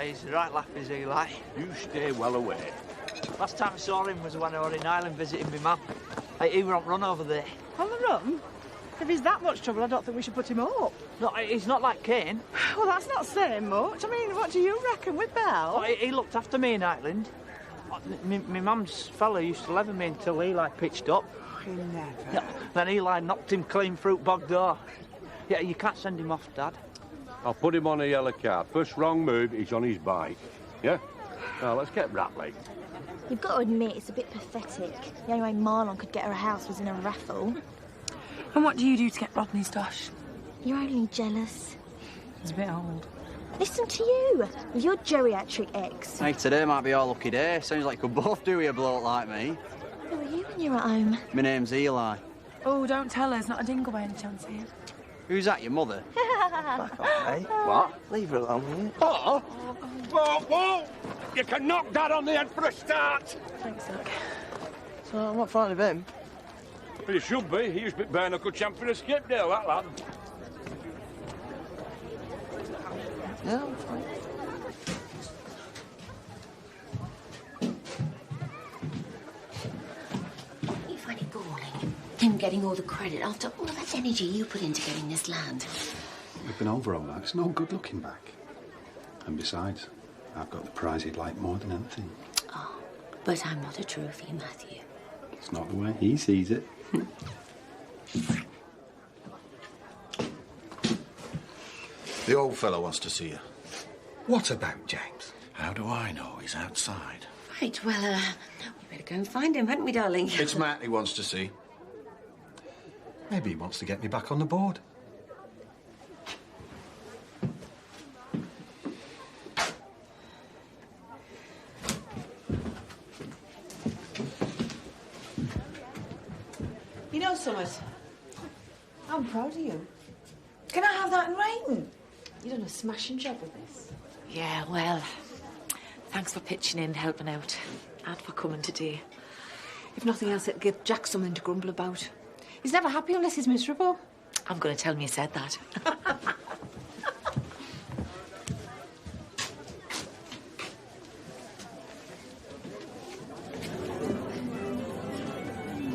He's the right laugh, is he, like? You stay well away. Last time I saw him was when I was in Ireland visiting my mum. He were on run over there. On the run? If he's that much trouble, I don't think we should put him up. No, he's not like Kane. Well, that's not saying much. I mean, what do you reckon with Bell? Oh, he looked after me in Ireland. My mum's fella used to lever me until Eli pitched up. He never. Yeah, then Eli knocked him clean through bog door. Yeah, you can't send him off, Dad. I'll put him on a yellow card. First wrong move, he's on his bike. Yeah? Now, let's get rattling. You've got to admit, it's a bit pathetic. The only way Marlon could get her a house was in a raffle. And what do you do to get Rodney's dosh? You're only jealous. He's a bit old. Listen to you, with your geriatric ex. Hey, today might be our lucky day. Sounds like you could both do with a bloke like me. Who are you when you're at home? My name's Eli. Oh, don't tell her. It's not a dingle by any chance here. Who's that, your mother? Back off, mate. What? Leave her alone, will you? Oh! Whoa, whoa! You can knock that on the head for a start. Thanks, Doc. So I'm not frightened of him. Well, you should be. He used to be bare-knuckle champion of Skipdale, that lad. Yeah, I'm fine. You find it galling, him getting all the credit after all of that energy you put into getting this land. We've been over all that. It's no good looking back. And besides, I've got the prize he'd like more than anything. Oh, but I'm not a trophy, Matthew. It's not the way he sees it. The old fellow wants to see you. What about James? How do I know? He's outside. Right, well, we better go and find him, hadn't we, darling? It's Matt he wants to see. Maybe he wants to get me back on the board. You know, Summers, I'm proud of you. Can I have that in writing? You've done a smashing job with this. Yeah, well, thanks for pitching in, helping out, and for coming today. If nothing else, it'll give Jack something to grumble about. He's never happy unless he's miserable. I'm going to tell him you said that.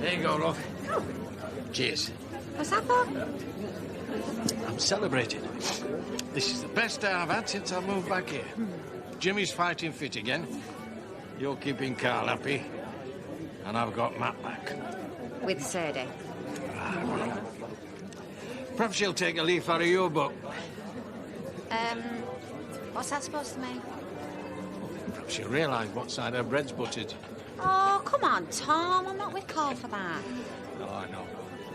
There you go, love. Cheers. What's that for? I'm celebrating. This is the best day I've had since I moved back here. Jimmy's fighting fit again. You're keeping Carl happy. And I've got Matt back. With Sadie. Perhaps she'll take a leaf out of your book. What's that supposed to mean? Perhaps she'll realise what side her bread's buttered. Oh, come on, Tom. I'm not with Carl for that. Oh, I know.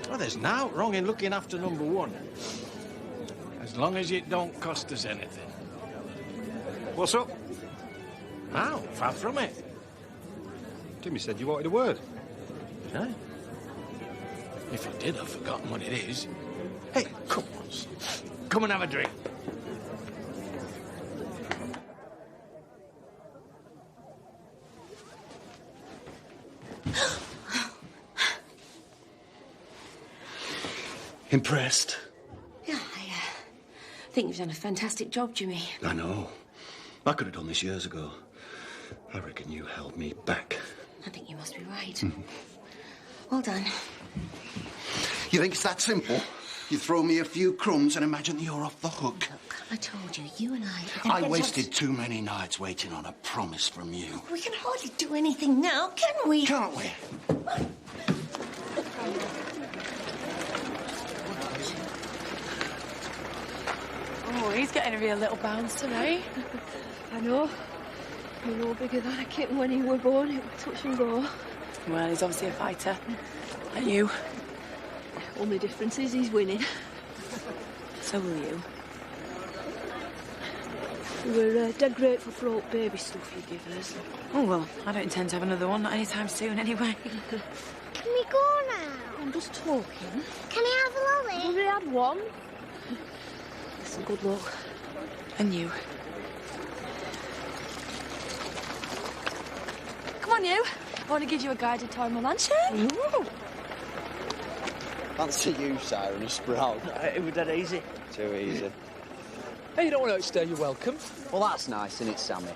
Well, there's nought wrong in looking after number one. As long as it don't cost us anything. What's up? Oh, far from it. Jimmy said you wanted a word. Huh? If it did, I've forgotten what it is. Hey, come on. Come and have a drink. Impressed? Yeah, I think you've done a fantastic job, Jimmy. I know. I could have done this years ago. I reckon you held me back. I think you must be right. Well done. You think it's that simple? You throw me a few crumbs and imagine that you're off the hook. Look, I told you, you and I... I wasted too many nights waiting on a promise from you. We can hardly do anything now, can we? Can't we? Oh, he's getting a real little bouncer, eh? I know. You're no bigger than a kitten when you were born. It was touch and go. Well, he's obviously a fighter. Like you. Only difference is he's winning. So will you. We were dead grateful for all the baby stuff you give us. Oh, well, I don't intend to have another one, not anytime soon, anyway. Can we go now? I'm just talking. Can I have a lolly? I've already had one. Listen, good luck. And you. Come on, you. I want to give you a guided tour of my mansion. Ooh. Fancy you, Siren, a sprout. It was dead easy. Too easy. Hey, you don't want to outstay your welcome. Well, that's nice, isn't it, Sammy?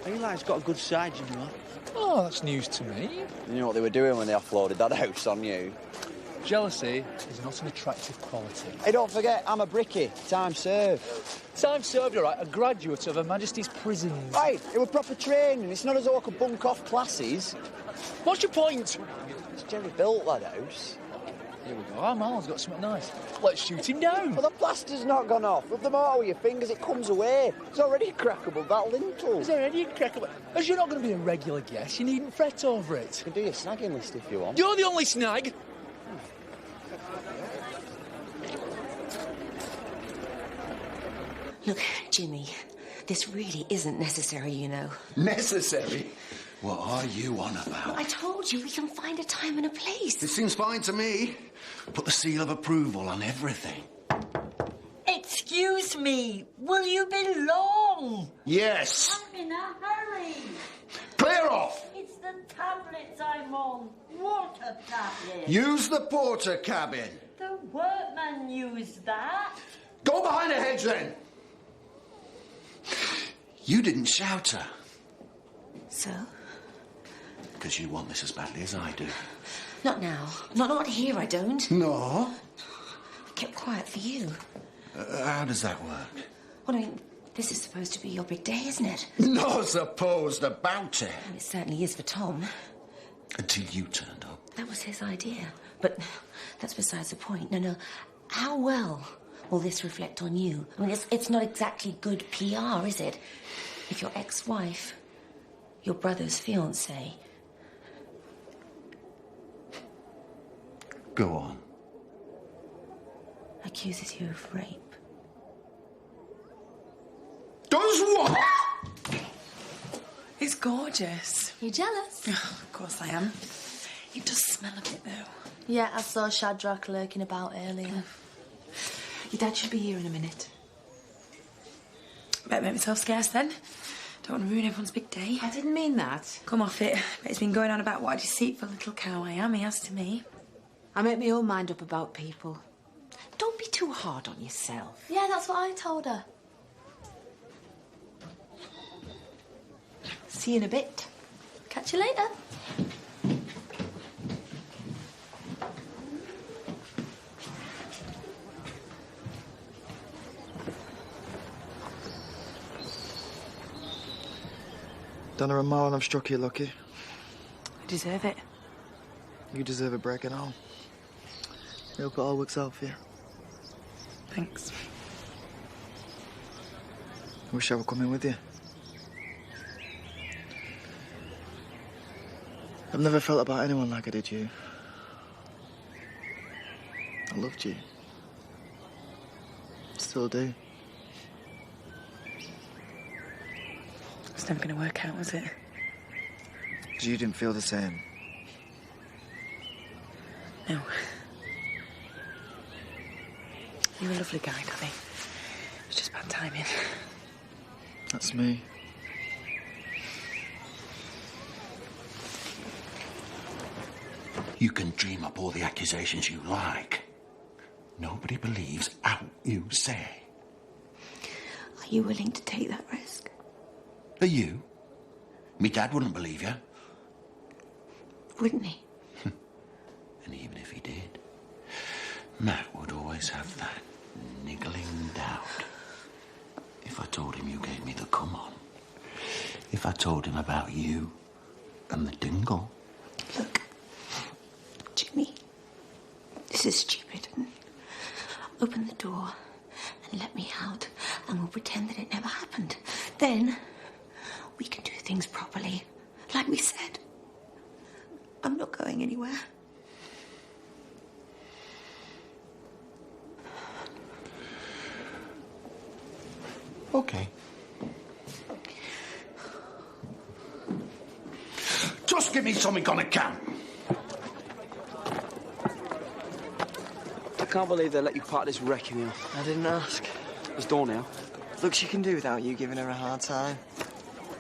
Eli's got a good side, you know. Oh, that's news to me. You know what they were doing when they offloaded that house on you? Jealousy is not an attractive quality. Hey, don't forget, I'm a brickie. Time served. Time served, all right. A graduate of Her Majesty's prisons. Hey, it was proper training. It's not as though I could bunk off classes. What's your point? It's Jerry built that house. Here we go. Our Marlon's got something nice. Let's shoot him down. Well, the plaster's not gone off. Rub the mortar with your fingers, it comes away. There's already a crack above that lintel. Is there any crack above? As you're not going to be a regular guest, you needn't fret over it. You can do your snagging list if you want. You're the only snag. Look, Jimmy, this really isn't necessary, you know. Necessary? What are you on about? I told you we can find a time and a place. It seems fine to me. Put the seal of approval on everything. Excuse me, will you be long? Yes. I'm in a hurry. Clear off! It's the tablets I'm on. Water tablets. Use the porter cabin. The workman used that. Go behind the hedge, then. You didn't shout her. So? Because you want this as badly as I do. Not now. Not here, I don't. No? I kept quiet for you. How does that work? Well, I mean, this is supposed to be your big day, isn't it? No supposed about it. And it certainly is for Tom. Until you turned up. That was his idea. But that's besides the point. No. How well will this reflect on you? I mean, it's not exactly good PR, is it? If your ex-wife, your brother's fiancée... Go on. accuses you of rape. Does what? It's gorgeous. You jealous? Of course I am. It does smell a bit, though. Yeah, I saw Shadrach lurking about earlier. Your dad should be here in a minute. Better make myself scarce then. Don't want to ruin everyone's big day. I didn't mean that. Come off it. But he's been going on about what a deceitful little cow I am. He has to me. I make my own mind up about people. Don't be too hard on yourself. Yeah, that's what I told her. See you in a bit. Catch you later. Donna and Marlon have struck you lucky. I deserve it. You deserve a break and all. I hope it all works out for you. Thanks. I wish I were coming with you. I've never felt about anyone like I did you. I loved you. Still do. It's never going to work out, was it? 'Cause you didn't feel the same. No. You're a lovely guy, Danny. It's just bad timing. That's me. You can dream up all the accusations you like. Nobody believes out you say. Are you willing to take that risk? Are you? Me dad wouldn't believe you. Wouldn't he? And even if he did, Matt would always have that niggling doubt. If I told him you gave me the come on. If I told him about you and the dingle. Look, Jimmy, this is stupid. Open the door and let me out, and we'll pretend that it never happened. Then we can do things properly, like we said. I'm not going anywhere. Okay. Just give me something on account. I can't believe they let you part this wreck in here. I didn't ask. It's Dawn now. Look, she can do without you giving her a hard time.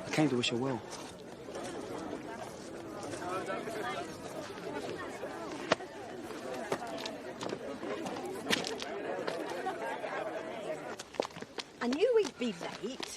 I came to wish her well. I knew we'd be late.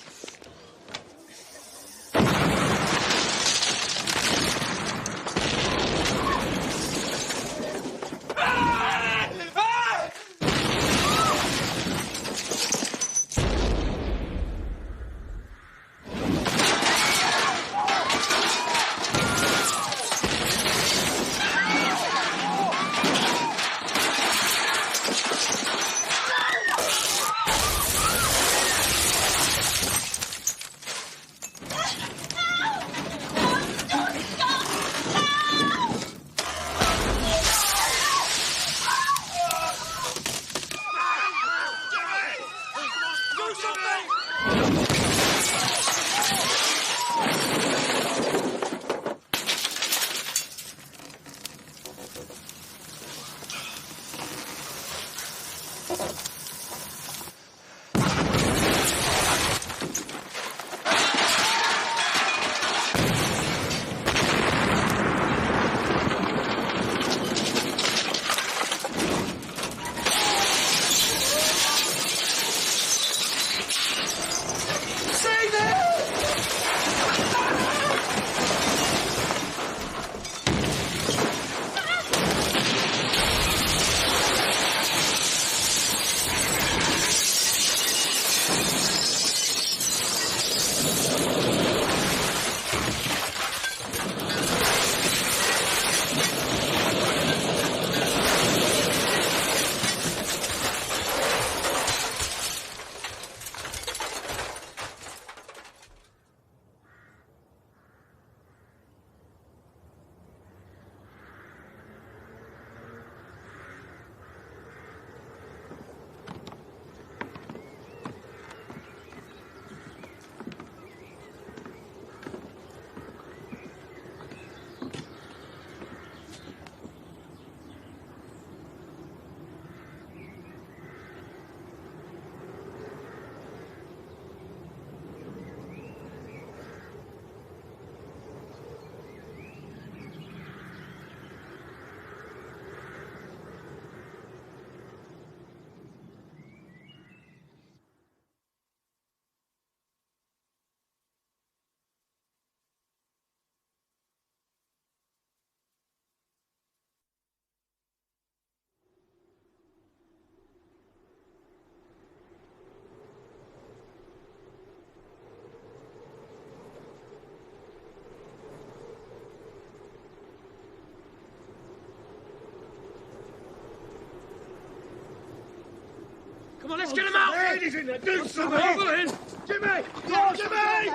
on, let's get him out! Ladies in there, do something! Over in! Jimmy! Go, Jimmy!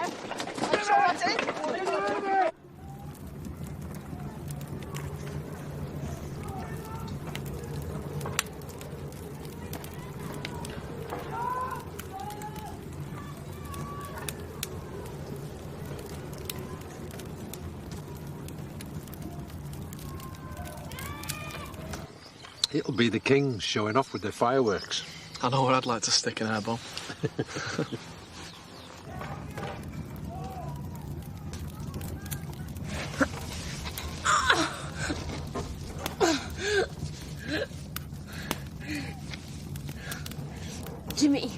It'll be the Kings showing off with their fireworks. I know where I'd like to stick an air bomb. Jimmy.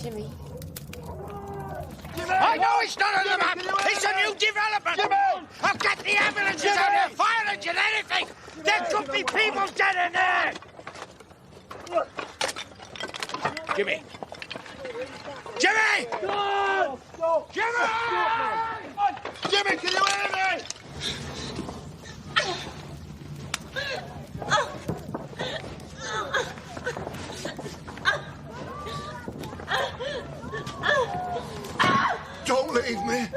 Jimmy. I know it's not on the map! It's a new development! Jimmy! I'll get the ambulances out there, fire engine, anything! There could be people dead in there! Jimmy! Jimmy! Jimmy! Jimmy, can you hear me? Don't leave me.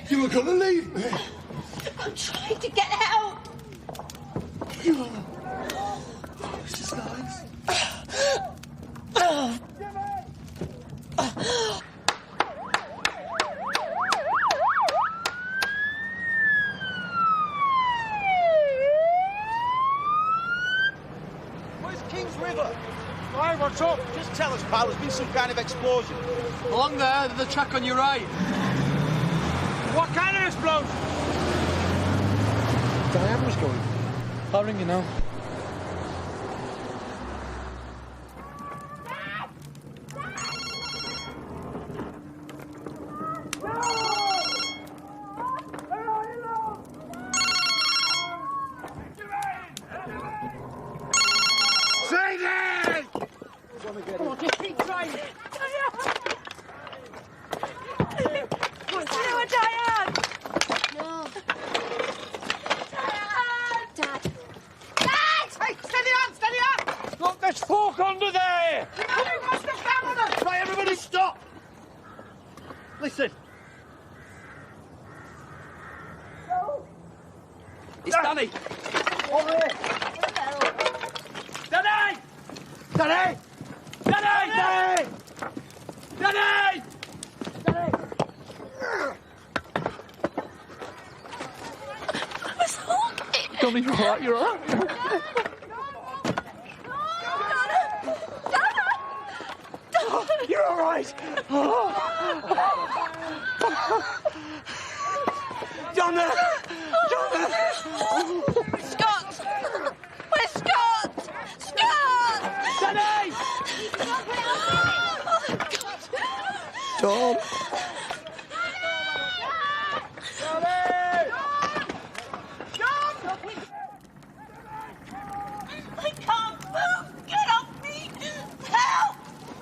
You were gonna leave me. I'm trying to get help. You are. It's just nice. Why, what's up? Just tell us, pal. There's been some kind of explosion. Along there, the track on your right. What kind of explosion? Diane was going. I'll ring you now. Come on, just keep trying. What's to do with Diane? No. Dad. Dad! Hey, steady on, steady on! Look, there's folk under there! You know we must have found them! Right, everybody stop! Listen. It's Danny. Over here. Danny! Danny! Danny! Danny! Danny! Don't be all right, you're all right. You're all right. Donna! Donna! Scott! Where's Scott? Scott! Danny! Tom. I can't move! Get off me! Help!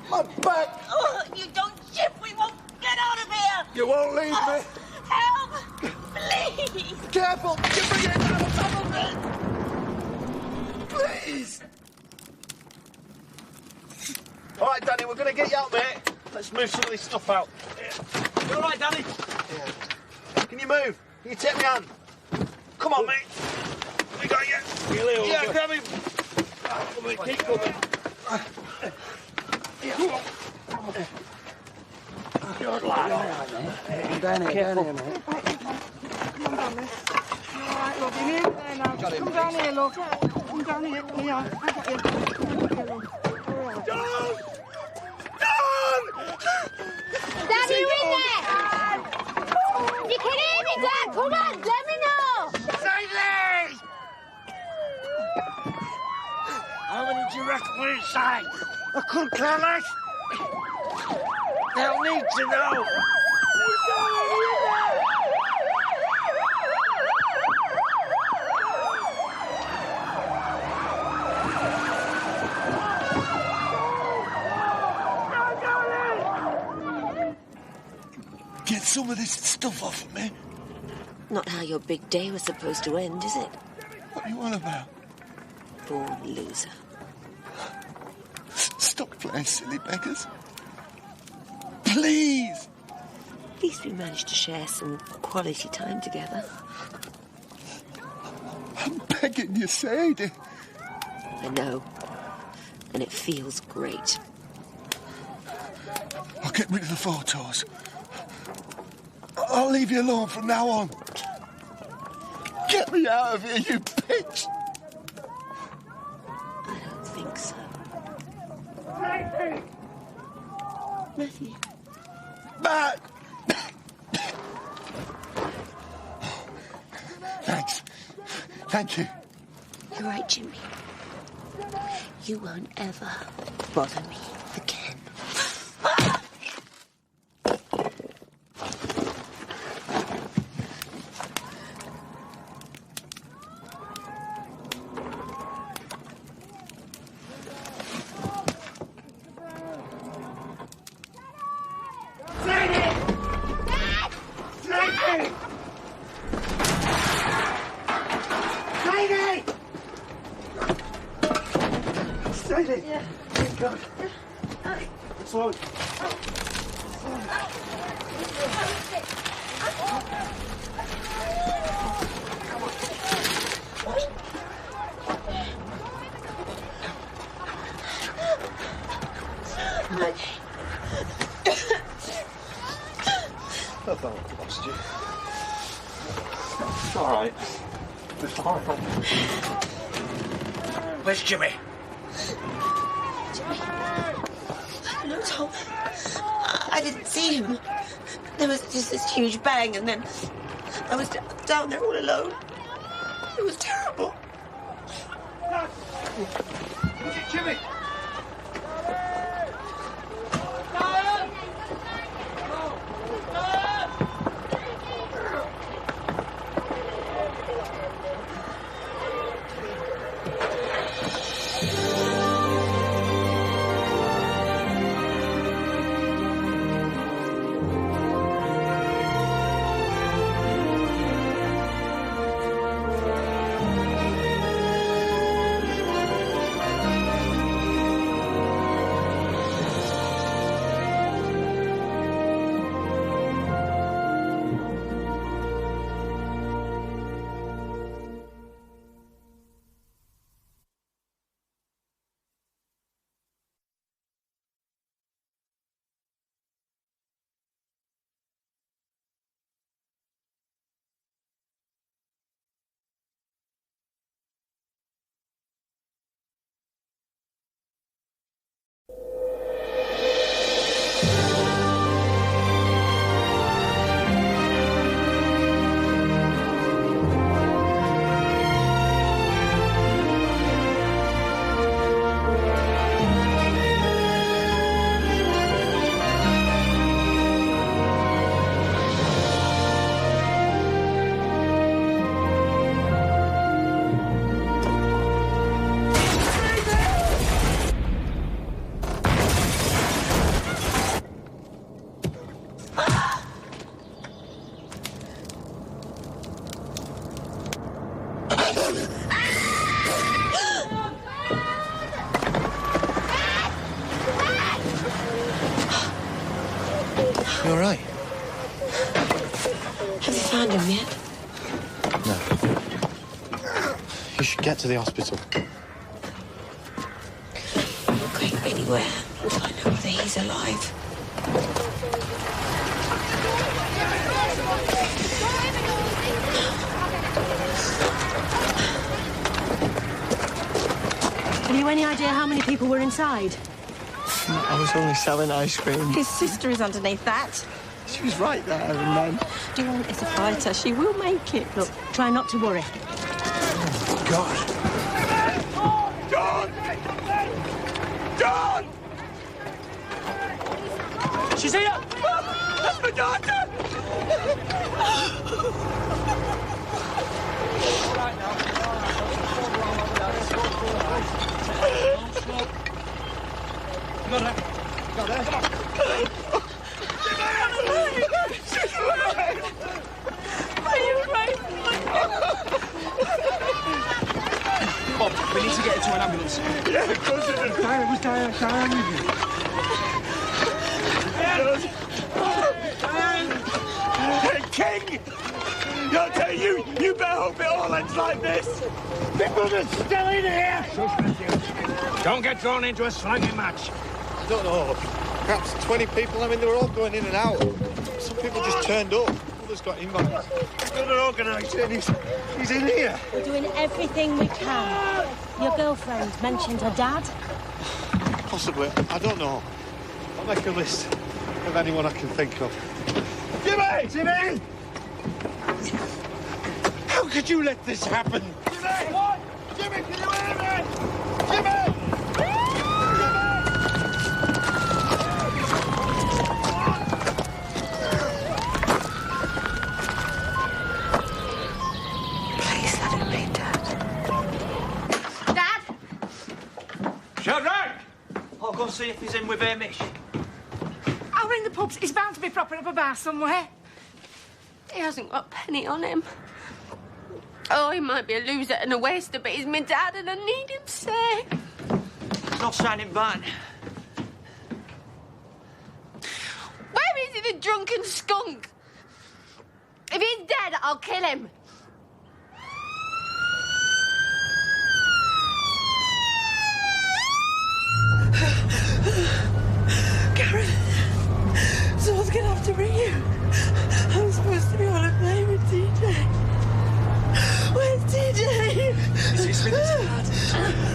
My back! Oh, you don't ship! We won't get out of here! You won't leave me! Help! Please! Careful! You're bringing it down on top of me! Please! All right, Danny, we're going to get you out, mate. Let's move some of this stuff out. You all right, Danny? Yeah. Can you move? Can you take me hand? Come on, mate. We got you. Yeah, grab him. Come on, keep coming. Good lad. Come down here, mate. Come on down there. All right, love, you're nearly there now. Just come down here, love. Come down here. Come here. I got you. Okay, love. All right. John! Dad, you in there? You can hear me, Dad. Come on, let me know. Silence! How many do you reckon we're inside? I couldn't care less. They'll need to know. Get some of this stuff off of me. Not how your big day was supposed to end, is it? What are you on about? Born loser. Stop playing silly beggars. Please! At least we managed to share some quality time together. I'm begging you, Sadie. I know. And it feels great. I'll get rid of the photos. I'll leave you alone from now on. Get me out of here, you bitch! I don't think so. Matthew. Matt! Thanks. Thank you. You're right, Jimmy. You won't ever bother me again. Sadie! Yeah. Thank God. Slowly. I thought I lost you. It's all right. It's fine. Where's Jimmy? No, Tom. I didn't see him. There was just this huge bang, and then I was down there all alone. It was terrible. Is it Jimmy? You all right? Have you found him yet? No. You should get to the hospital. I'm not going anywhere until I know whether he's alive. Have you any idea how many people were inside? I was only selling ice cream. His sister is underneath that. She was right there, and then... Dawn is a fighter. She will make it. Look, try not to worry. Oh, God. Dawn! Dawn! She's here! That's my daughter! Got her. Got her. Come on. nice time with you. Hey, King! I'll tell you, you better hope it all ends like this. My brother's still in here. Don't get drawn into a slagging match. I don't know. Perhaps 20 people. I mean, they were all going in and out. Some people just turned up. Others got invites. Another organiser. He's in here. We're doing everything we can. Your girlfriend mentioned her dad. Possibly. I don't know. I'll make a list of anyone I can think of. Jimmy! Jimmy! How could you let this happen? Jimmy! What? Jimmy, can you hear me? Jimmy! Please let it be, Dad. Dad? Shadrach! I'll go and see if he's in with Hamish. I'll ring the pubs. He's bound to be propping up a bar somewhere. He hasn't got a penny on him. Oh, he might be a loser and a waster, but he's my dad and I need him safe. He's not signing back. Where is he, the drunken skunk? If he's dead, I'll kill him. Karen, someone's gonna have to ring you. I'm supposed to be on a plane with TJ. Where's TJ? He's with his dad.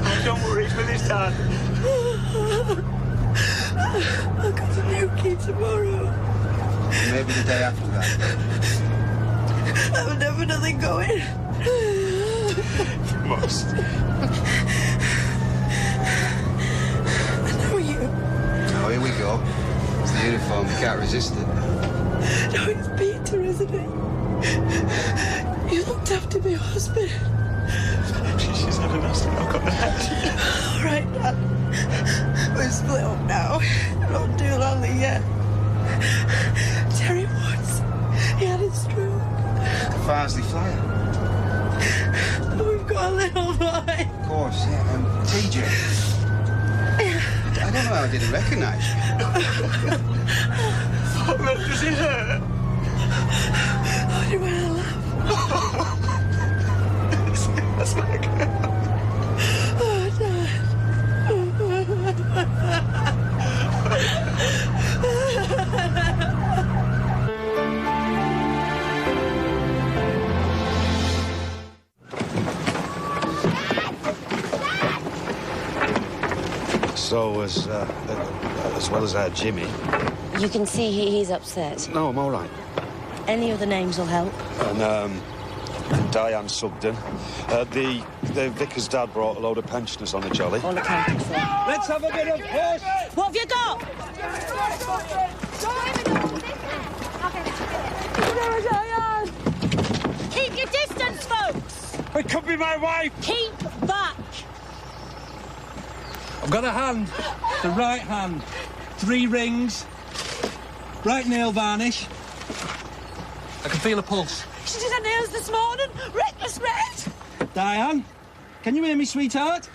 Oh, don't worry, he's with his dad. I've got a new key tomorrow. Maybe the day after that. I've definitely going. You must. I know you. Oh, here we go. It's the uniform. You can't resist it. No, it's Peter, isn't it? You looked after my husband. She's had a nasty knock on the head. All right, Dad. We're split up now. Not too lonely yet. Terry Woods, he had a stroke. The Farsley Flyer. We've got a little boy. Of course, yeah. TJ. I don't know how I didn't recognise you. Look, does it hurt? Only when I laugh. That's like... Oh, Dad. So, as well as our Jimmy. You can see he's upset. No, I'm all right. Any other names will help. And Diane Sugden. The vicar's dad brought a load of pensioners on the jolly. All accounted for. Let's have a bit of push. What have you got? Keep your distance, folks! It could be my wife. Keep back! I've got a hand. The right hand. 3 rings. Right nail varnish. I can feel a pulse. She did her nails this morning. Reckless red. Diane, can you hear me, sweetheart?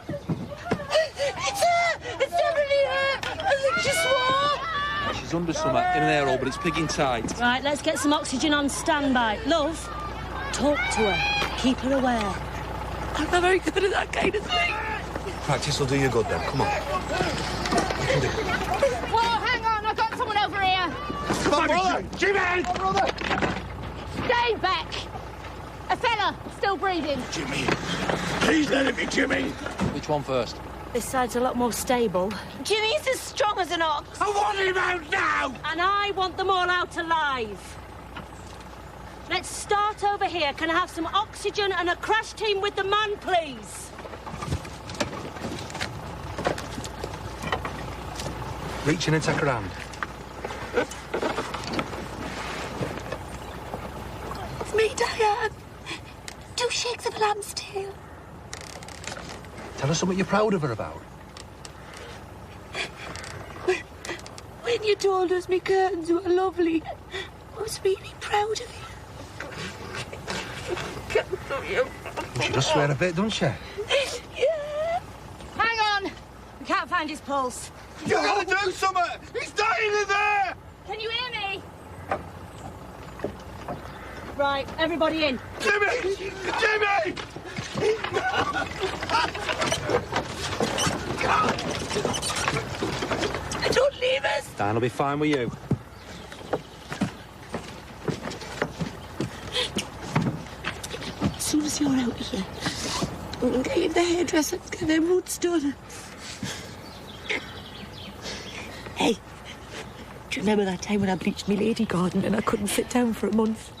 It's her! It's definitely her! I think she swore! She's under summer in an aero, but it's pigging tight. Right, let's get some oxygen on standby. Love, talk to her. Keep her aware. I'm not very good at that kind of thing. Practice will do you good then. Come on. You can do it. Whoa, hang on, I've got someone over here. Come on, brother! Jimmy! Brother! Stay back. A fella, still breathing. Jimmy, please let it be Jimmy. Which one first? This side's a lot more stable. Jimmy's as strong as an ox. I want him out now! And I want them all out alive. Let's start over here. Can I have some oxygen and a crash team with the man, please? Reach in and take her hand. It's me, Diane. 2 shakes of a lamb's tail. Tell us something you're proud of her about. When you told us me curtains were lovely, I was really proud of you. She does swear a bit, doesn't she? Yeah. find his pulse. You gotta do something! He's dying in there! Can you hear me? Right, everybody in. Jimmy! Jimmy! Don't leave us! Dan will be fine with you. As soon as you're out of here, we'll get you the hairdresser, get them roots done. Hey, do you remember that time when I bleached my lady garden and I couldn't sit down for a month?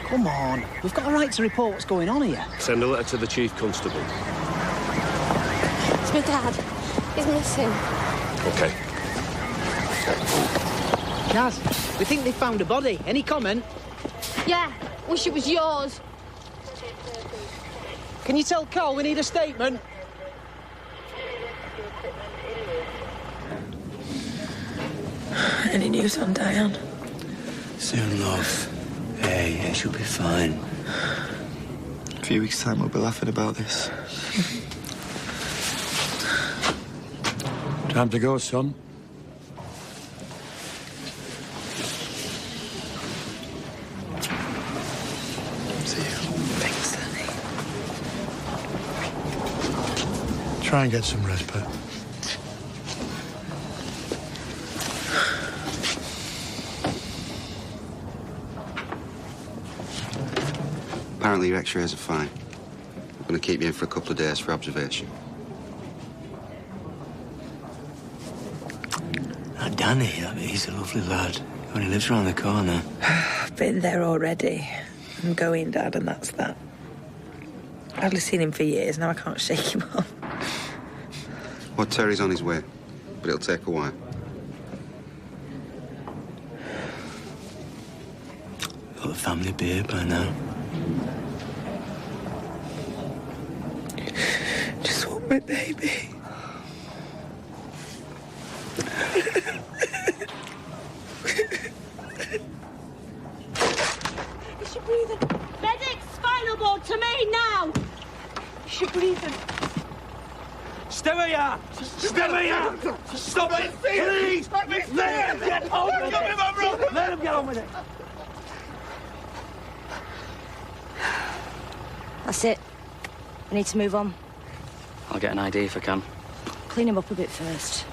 Come on, we've got a right to report what's going on here. Send a letter to the Chief Constable. It's my dad. He's missing. OK. Kaz, we think they found a body. Any comment? Yeah, wish it was yours. Can you tell Carl we need a statement? Any news on Diane? Soon, love. Hey, she'll be fine. A few weeks' time, we'll be laughing about this. Time to go, son. See you. Thanks, Danny. Try and get some rest, Pat. Apparently your x-rays are fine. I'm going to keep you in for a couple of days for observation. Danny, he's a lovely lad. He only lives around the corner. I've been there already. I'm going, Dad, and that's that. I've hardly seen him for years, now I can't shake him off. Well, Terry's on his way, but it'll take a while. Got the family beer by now. Just want my baby. Is she breathing? Medic, spinal board to me now! Is she breathing? Stay where you are! Stay where you are! Stop it! Please! Let me see him! Get on with it! Let him get on with it! That's it. I need to move on. I'll get an ID if I can. Clean him up a bit first.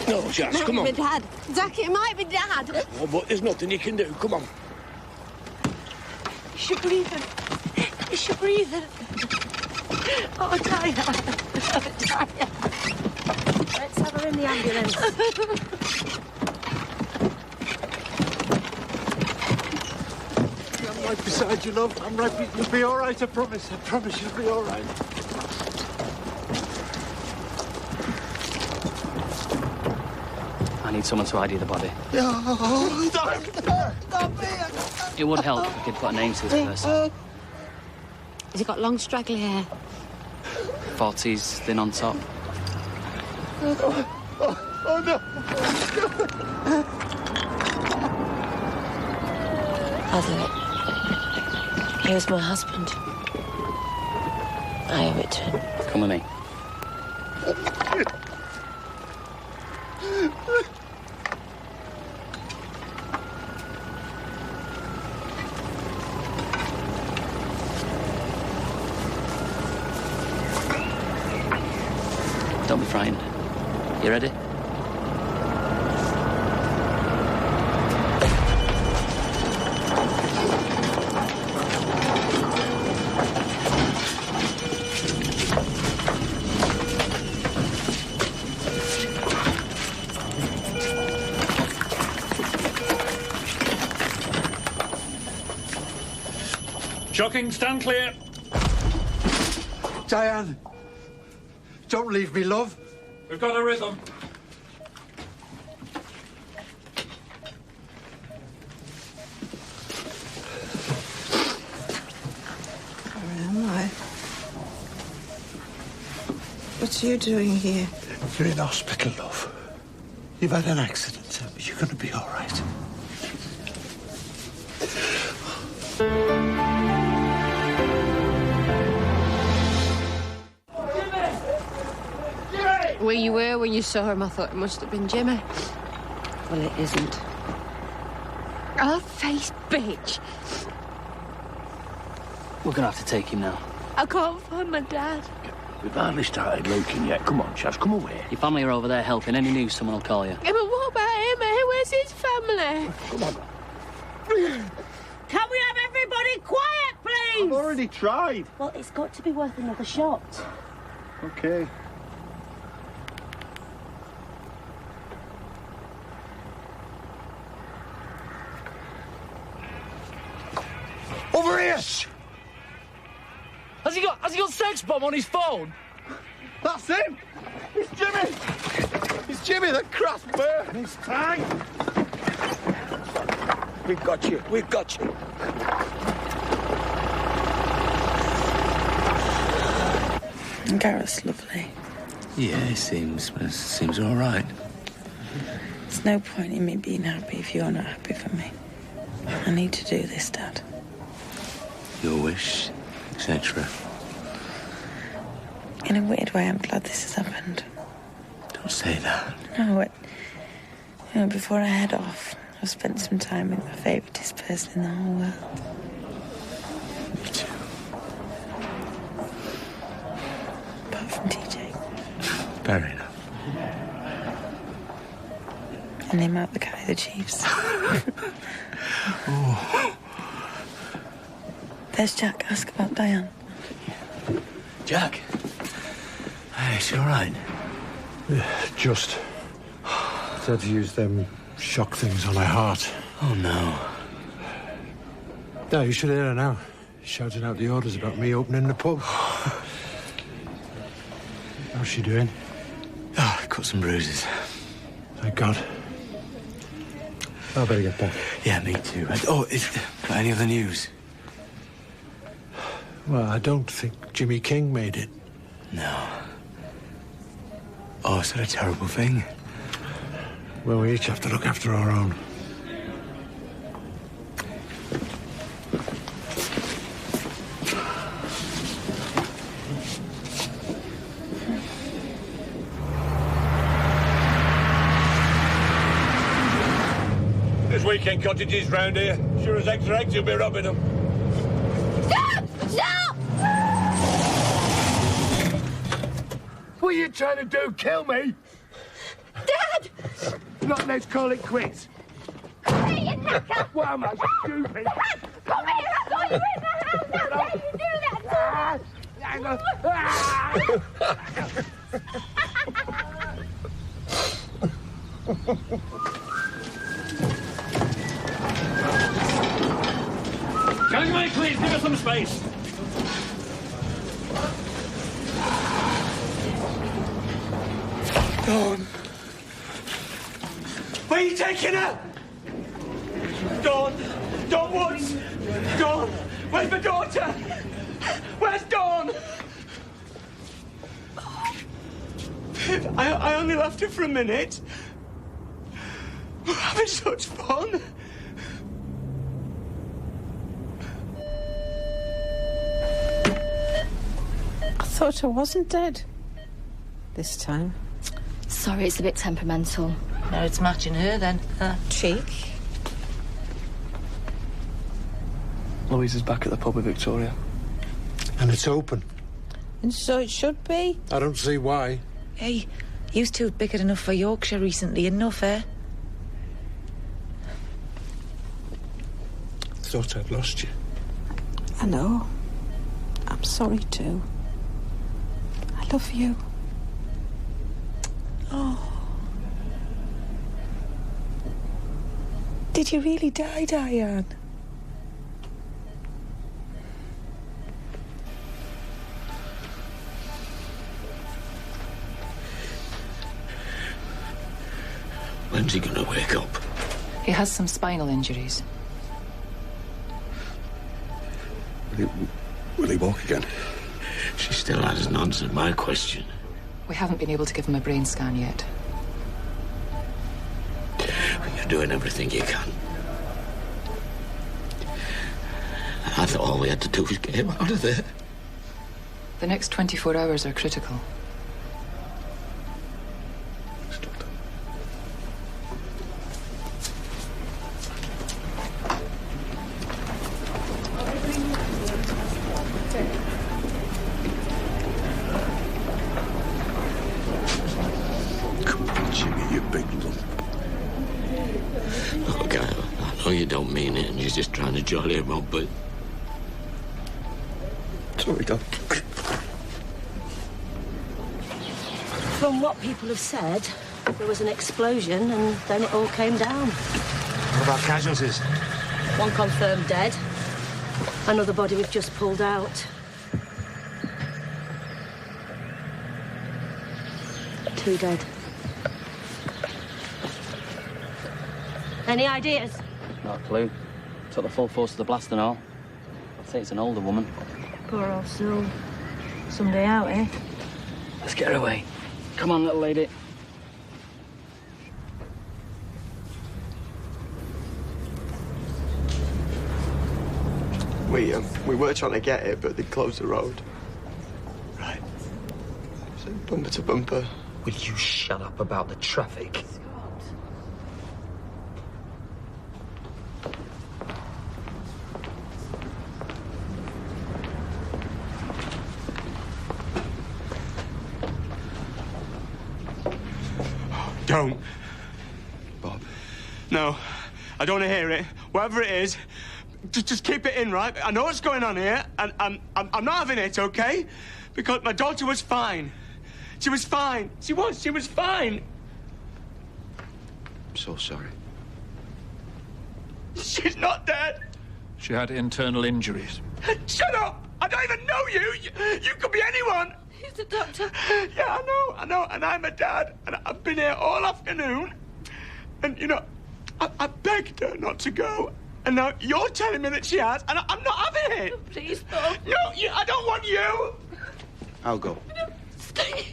No, Jazz, come on. It might be Dad. Jack, it might be Dad. Oh, but there's nothing you can do. Come on. Is she breathing? Is she breathing? Oh, Diane. Oh, Diane. Let's have her in the ambulance. I'm right beside you, love. I'm right. You'll be all right, I promise. I promise you'll be all right. I need someone to ID the body. Oh, don't me. It would help if we could put a name to this person. Has he got long, straggly hair? 40s, thin on top. Oh, no. Father, he was my husband. I owe it to him. Come with me. Don't be frightened. You ready? Shocking, stand clear. Diane, don't leave me, love. We've got a rhythm. Where am I? What are you doing here? You're in hospital, love. You've had an accident, but you're going to be all right. Where you were when you saw him, I thought it must have been Jimmy. Well, it isn't. Our face, bitch. We're gonna have to take him now. I can't find my dad. We've hardly started looking yet. Come on, Chas, come away. Your family are over there helping. Any news, someone will call you. Yeah, but what about him? Where's his family? Come on. Can we have everybody quiet, please? I've already tried. Well, it's got to be worth another shot. Okay. Over here! Has he got sex bomb on his phone? That's him! It's Jimmy! It's Jimmy, the craft bear! It's time! We've got you. We've got you. Gareth's lovely. Yeah, he seems all right. There's no point in me being happy if you're not happy for me. I need to do this, Dad. Your wish, etc. In a weird way, I'm glad this has happened. Don't say that. No, before I head off, I've spent some time with my favouriteest person in the whole world. Me too. Apart from TJ. Fair enough. And him out the guy, the Chiefs. Oh. There's Jack. Ask about Diane. Jack? Hey, is she all right? Yeah, just. Dad's used them shock things on her heart. Oh, no. No, you should hear her now. Shouting out the orders about me opening the pub. How's she doing? Oh, cut some bruises. Thank God. I better get back. Yeah, me too. Oh, got any other news? Well, I don't think Jimmy King made it. No. Oh, is that a terrible thing? Well, we each have to look after our own. There's weekend cottages round here. Sure as eggs are eggs, you'll be robbing them. Stop! Stop! What are you trying to do? Kill me? Dad! Not, let's call it quits. Hey, you knacker! What am I, stupid? Dad, come here! I saw you in the house! How dare you do that to me? Gangway, please, give us some space. Dawn. Where are you taking her? Dawn. Dawn Woods. Dawn. Where's my daughter? Where's Dawn? I only left her for a minute. We're having such fun. I thought I wasn't dead. This time. Sorry, it's a bit temperamental. No, it's matching her then. Cheek. Louise is back at the pub with Victoria. And it's open. And so it should be. I don't see why. Hey, you two have bickered enough for Yorkshire recently, enough, eh? Thought I'd lost you. I know. I'm sorry too. I love you. Oh. Did you really die, Diane? When's he gonna wake up? He has some spinal injuries. Will he walk again? She still hasn't answered my question. We haven't been able to give him a brain scan yet. You're doing everything you can. I thought all we had to do was get him out of there. The next 24 hours are critical. Look, I know you don't mean it and you're just trying to jolly him up, but... Sorry, Dad. From what people have said, there was an explosion and then it all came down. What about casualties? One confirmed dead. Another body we've just pulled out. 2 dead. Any ideas? Not a clue. Took the full force of the blast and all. I'd say it's an older woman. Poor old soul. Someday out, eh? Let's get her away. Come on, little lady. We were trying to get it, but they closed the road. Right. So bumper to bumper. Will you shut up about the traffic? Don't. Bob. No, I don't want to hear it. Whatever it is, just keep it in, right? I know what's going on here, and I'm not having it, okay? Because my daughter was fine. She was fine. She was fine. I'm so sorry. She's not dead. She had internal injuries. Shut up! I don't even know you. You could be anyone. He's the doctor. Yeah, I know, and I'm a dad, and I've been here all afternoon, and, you know, I begged her not to go, and now you're telling me that she has, and I'm not having it. Please, Bob. No, I don't want you. I'll go. Stay.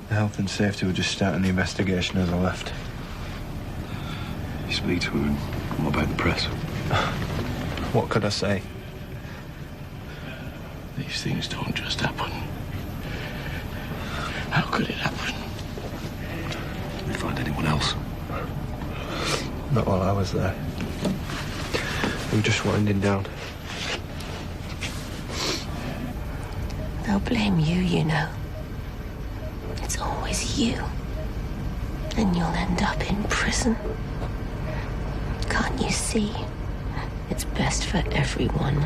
The health and safety were just starting the investigation as I left. You speak to her, and what about the press? What could I say? These things don't just happen. How could it happen? Did we find anyone else? Not while I was there. We were just winding down. They'll blame you, you know. It's always you. And you'll end up in prison. Can't you see? It's best for everyone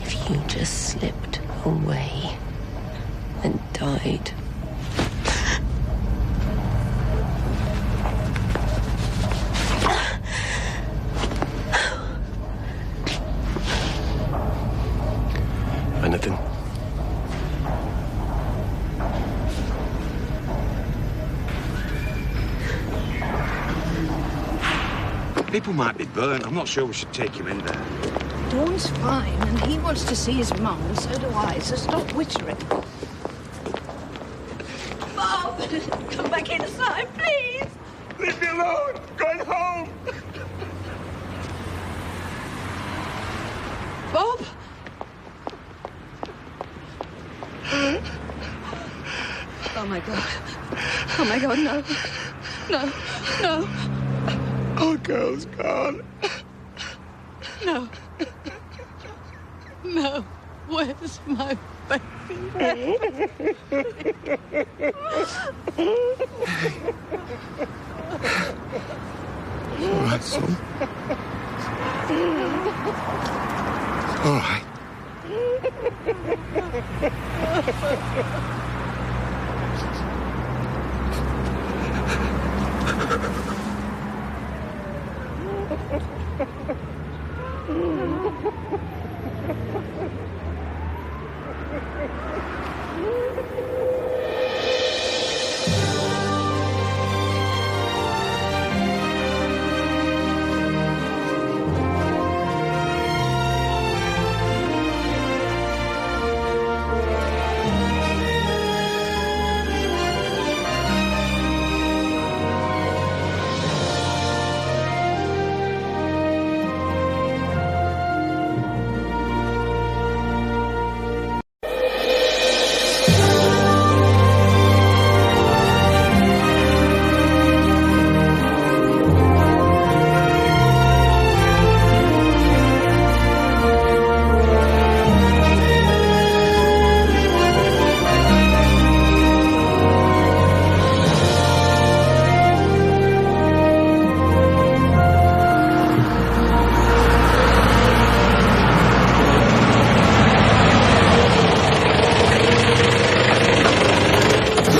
if you just slipped away and died. Anything? People might be burnt. I'm not sure we should take him in there. Dawn's fine, and he wants to see his mum, and so do I, so stop wittering. Bob! Come back inside, please! Leave me alone. I'm going home. Bob! Oh, my God. Oh, my God, no. No. No. Our girl's gone. No. No. Where's my baby? All right, son. All right.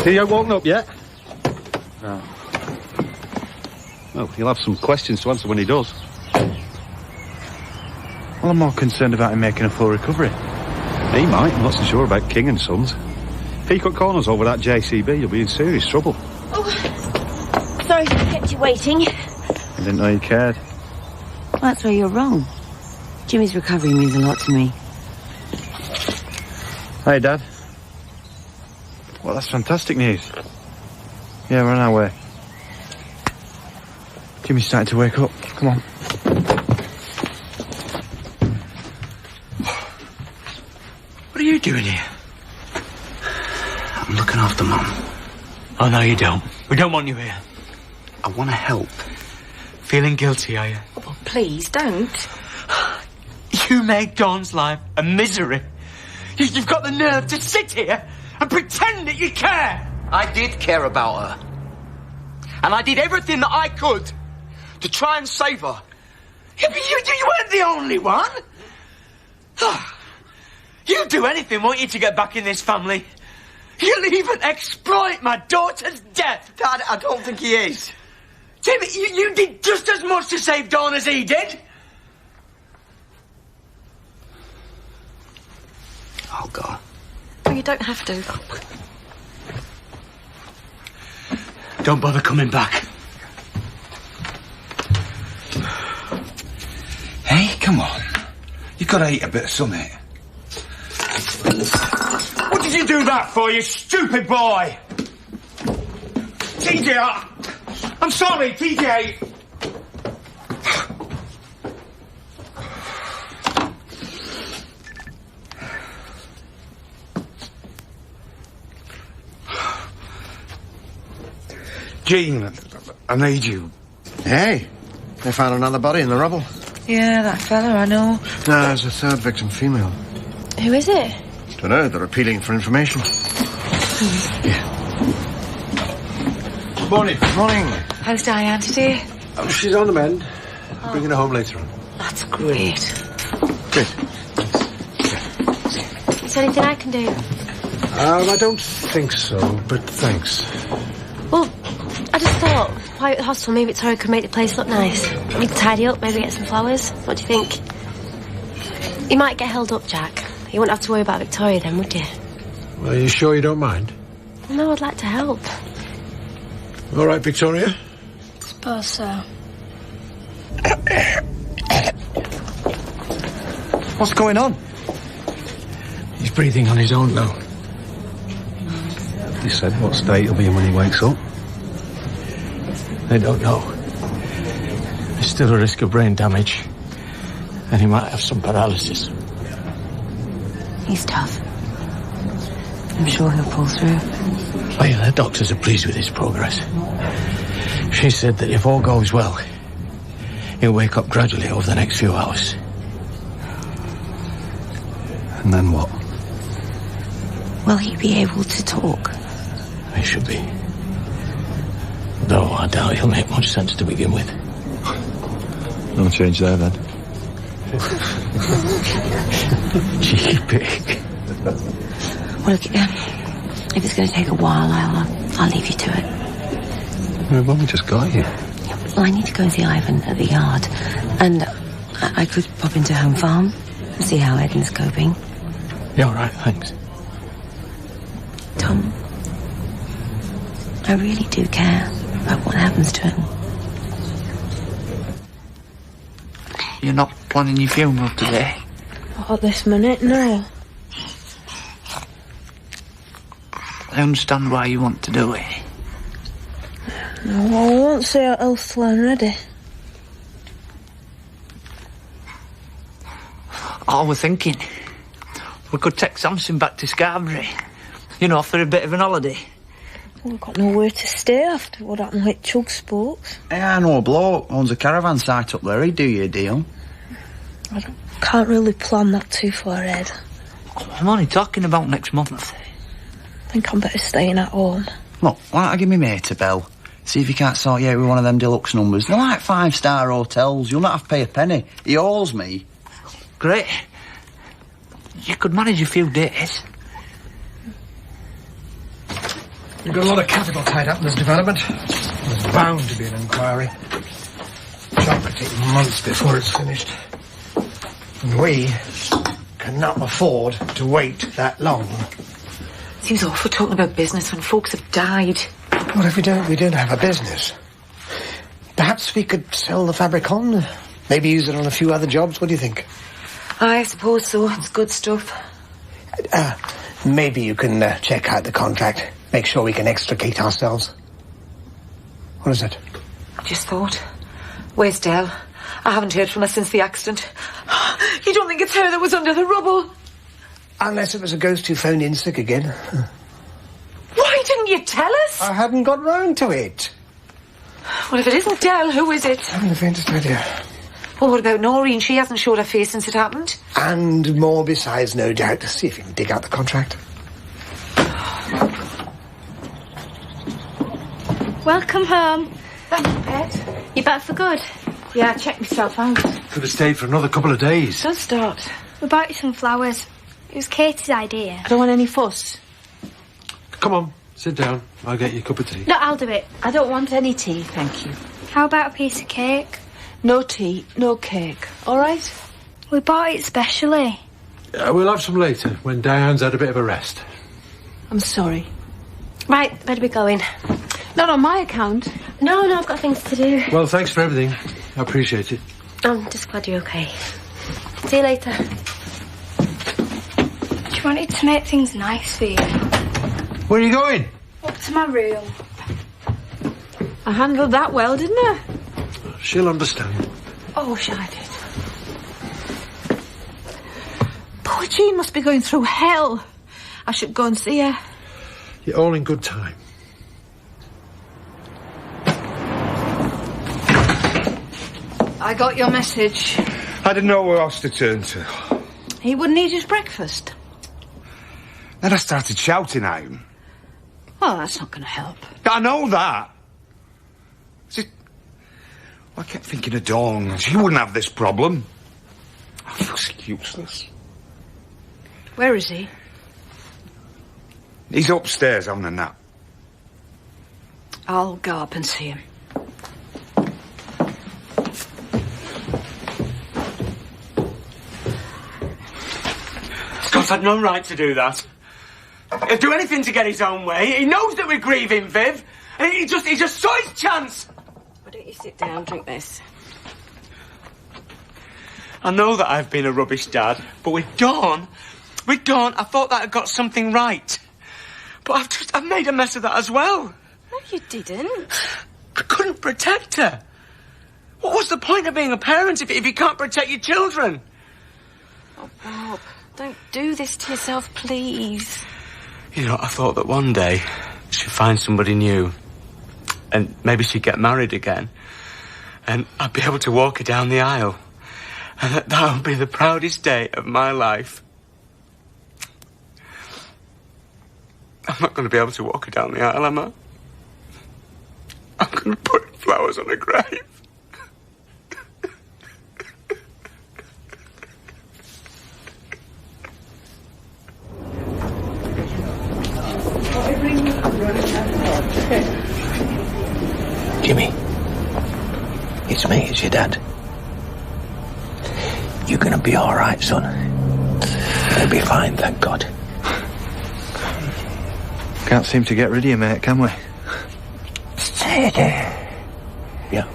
He ain't woken up yet? No. Well, he'll have some questions to answer when he does. Well, I'm more concerned about him making a full recovery. He might. I'm not so sure about King and Sons. If he cut corners over that JCB, you'll be in serious trouble. Oh, sorry to have kept you waiting. I didn't know you cared. Well, that's where you're wrong. Jimmy's recovery means a lot to me. Hey, Dad. Well, that's fantastic news. Yeah, we're on our way. Jimmy's starting to wake up. Come on. What are you doing here? I'm looking after Mum. Oh, no, you don't. We don't want you here. I want to help. Feeling guilty, are you? Oh, please, don't. You made Dawn's life a misery. You've got the nerve to sit here and pretend that you care. I did care about her. And I did everything that I could to try and save her. Yeah, but you weren't the only one. You'd do anything, won't you, to get back in this family? You'll even exploit my daughter's death. Dad, I don't think he is. Timmy, you did just as much to save Dawn as he did. I'll go. Well, you don't have to. Don't bother coming back. Hey, come on. You gotta eat a bit of something. What did you do that for, you stupid boy? TJ, I'm sorry, TJ. Jean, I need you. Hey, they found another body in the rubble. Yeah, that fella, I know. No, there's a third victim, female. Who is it? Don't know, they're appealing for information. Morning. Morning. How's Diane today? Oh, she's on the mend. I'm bringing her home later on. That's great. Good. Is there anything I can do? I don't think so, but thanks. Well, I just thought, while you're at the hospital, maybe Victoria could make the place look nice. We could tidy up, maybe get some flowers. What do you think? You might get held up, Jack. You wouldn't have to worry about Victoria then, would you? Well, are you sure you don't mind? Well, no, I'd like to help. All right, Victoria? Suppose so. What's going on? He's breathing on his own now. He said what state he'll be in when he wakes up. They don't know. There's still a risk of brain damage. And he might have some paralysis. He's tough. I'm sure he'll pull through. Oh, yeah, the doctors are pleased with his progress. She said that if all goes well, he'll wake up gradually over the next few hours. And then what? Will he be able to talk? He should be. Though I doubt he'll make much sense to begin with. No change there, then. Cheeky pig. Well, look, if it's going to take a while, I'll leave you to it. We've only just got here. Well, I need to go and see Ivan at the yard. And I could pop into Home Farm and see how Eden's coping. Yeah, all right, thanks. Tom, I really do care about what happens to him. You're not planning your funeral today? Not at this minute, no. I understand why you want to do it. No, I won't say it else till I'm ready. I was thinking, we could take Samson back to Scarborough. You know, for a bit of an holiday. We've got nowhere to stay after what happened with Chug Sports. Hey, I know a bloke owns a caravan site up there. He'd do you a deal. Can't really plan that too far ahead. I'm only talking about next month. I think I'm better staying at home. Look, why don't I give me mate a bell? See if you can't sort you out with one of them deluxe numbers. They're like 5-star hotels. You'll not have to pay a penny. He owes me. Great. You could manage a few days. You've got a lot of capital tied up in this development. There's bound to be an inquiry. Job could take months before it's finished. And we cannot afford to wait that long. Seems awful talking about business when folks have died. What if we don't have a business? Perhaps we could sell the fabric on. Maybe use it on a few other jobs. What do you think? I suppose so. It's good stuff. Maybe you can check out the contract. Make sure we can extricate ourselves. What is it? I just thought. Where's Del? I haven't heard from her since the accident. You don't think it's her that was under the rubble? Unless it was a ghost who phoned in sick again. Why didn't you tell us? I hadn't got round to it. Well, if it isn't Del, who is it? I haven't the faintest idea. Well, what about Noreen? She hasn't showed her face since it happened. And more besides, no doubt. See if you can dig out the contract. Welcome home. Thanks, Pet. You back for good? Yeah, I checked myself out. Could have stayed for another couple of days. Don't start. We bought you some flowers. It was Katie's idea. I don't want any fuss. Come on, sit down. I'll get you a cup of tea. No, I'll do it. I don't want any tea, thank you. How about a piece of cake? No tea, no cake. All right? We bought it specially. We'll have some later, when Diane's had a bit of a rest. I'm sorry. Right, better be going. Not on my account. No, I've got things to do. Well, thanks for everything. I appreciate it. I'm just glad you're okay. See you later. She wanted to make things nice for you. Where are you going? Up to my room. I handled that well, didn't I? She'll understand. Oh, wish I did. Poor Jean must be going through hell. I should go and see her. You're all in good time. I got your message. I didn't know where else to turn to. He wouldn't eat his breakfast. Then I started shouting at him. Well, that's not going to help. I know that. I kept thinking of Dawn. She wouldn't have this problem. I feel so useless. Where is he? He's upstairs having a nap. I'll go up and see him. Scott's had no right to do that. He'll do anything to get his own way. He knows that we're grieving, Viv. And he just saw his chance. Why don't you sit down, drink this? I know that I've been a rubbish dad, but with Dawn, I thought that I'd got something right. But I've made a mess of that as well. No, you didn't. I couldn't protect her. What was the point of being a parent if you can't protect your children? Oh, Bob, don't do this to yourself, please. You know, I thought that one day she'd find somebody new. And maybe she'd get married again. And I'd be able to walk her down the aisle. And that would be the proudest day of my life. I'm not going to be able to walk her down the aisle, am I? I'm going to put flowers on her grave. Jimmy, it's me, it's your dad. You're gonna be all right, son. You'll be fine, thank God. Can't seem to get rid of you, mate, can we? Sadie. Yeah.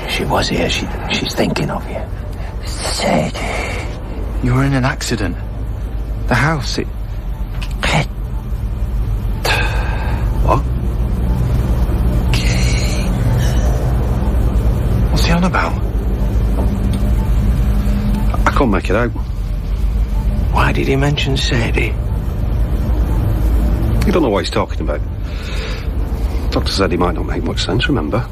She was here. She's thinking of you. Sadie. You were in an accident. The house, it... What? What's he on about? I can't make it out. Why did he mention Sadie? You don't know what he's talking about. Doctor said he might not make much sense, remember?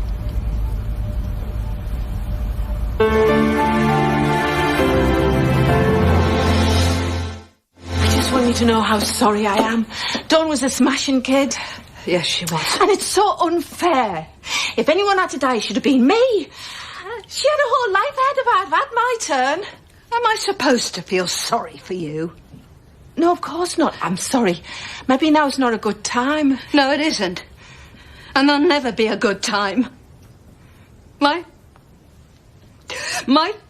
I just want you to know how sorry I am. Dawn was a smashing kid. Yes, she was. And it's so unfair. If anyone had to die, it should have been me. She had a whole life ahead of her. I've had my turn. Am I supposed to feel sorry for you? No, of course not. I'm sorry. Maybe now's not a good time. No, it isn't. And there'll never be a good time. My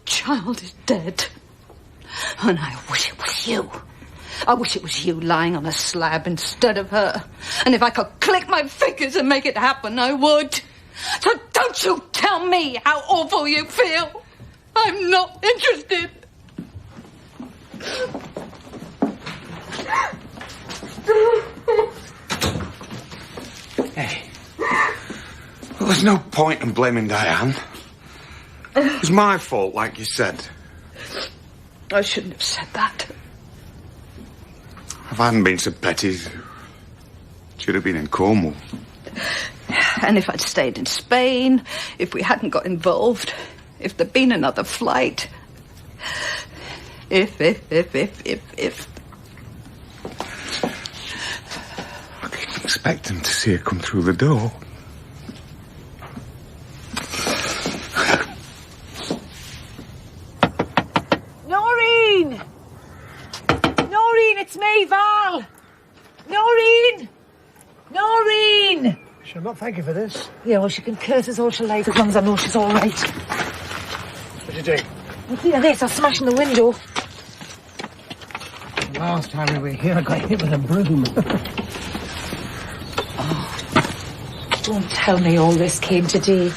child is dead. And I wish it was you. I wish it was you lying on a slab instead of her. And if I could click my fingers and make it happen, I would. So don't you tell me how awful you feel. I'm not interested. Hey. Well, there's no point in blaming Diane. It was my fault, like you said. I shouldn't have said that. If I hadn't been so petty, she'd have been in Cornwall. And if I'd stayed in Spain, if we hadn't got involved, if there'd been another flight. If. I didn't expect them to see her come through the door. Noreen! Noreen, it's me, Val! Noreen! Noreen! She'll not thank you for this. Yeah, well, she can curse us all she likes as long as I know she's all right. What you doing? Well, see this, I'm smashing the window. Last time we were here, I got hit with a broom. Don't tell me all this came today.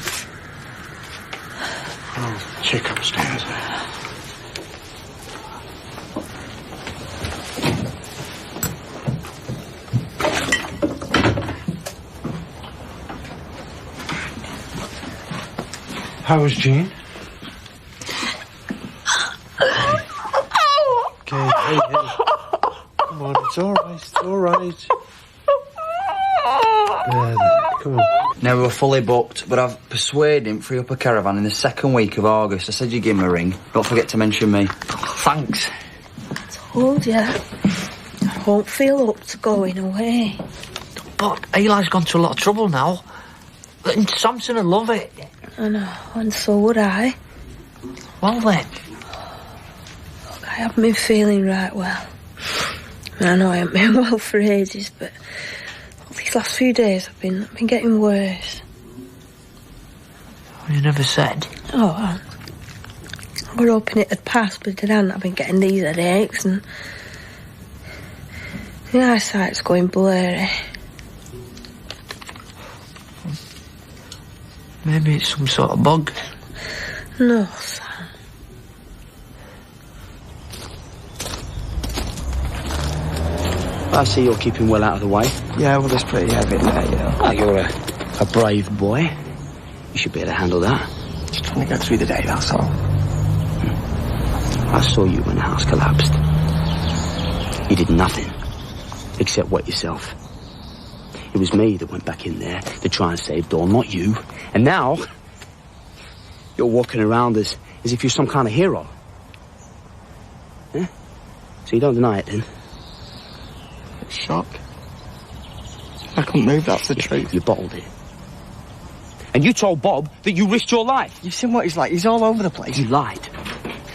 I'll check upstairs. How was Jean? Okay, hey. Come on, it's all right, it's all right. Come on. Now, we were fully booked, but I've persuaded him to free up a caravan in the second week of August. I said you'd give him a ring. Don't forget to mention me. Thanks. I told you. I won't feel up to going away. But Eli's gone to a lot of trouble now. And Samson would love it. I know, and so would I. Well then. Look, I haven't been feeling right well. I know I haven't been well for ages, but these last few days I've been getting worse. You never said. Oh, I was hoping it had passed, but it hadn't. I've been getting these headaches and the eyesight's going blurry. Maybe it's some sort of bug. No, Sam. I see you're keeping well out of the way. Yeah, well, it's pretty heavy there, you know. Oh, you're a brave boy. You should be able to handle that. Just trying to get through the day, that's all. I saw you when the house collapsed. You did nothing except wet yourself. It was me that went back in there to try and save Dawn, not you. And now, you're walking around as if you're some kind of hero. Yeah? So you don't deny it, then? Shock. I couldn't move, that's the truth. You bottled it. And you told Bob that you risked your life. You've seen what he's like. He's all over the place. You lied.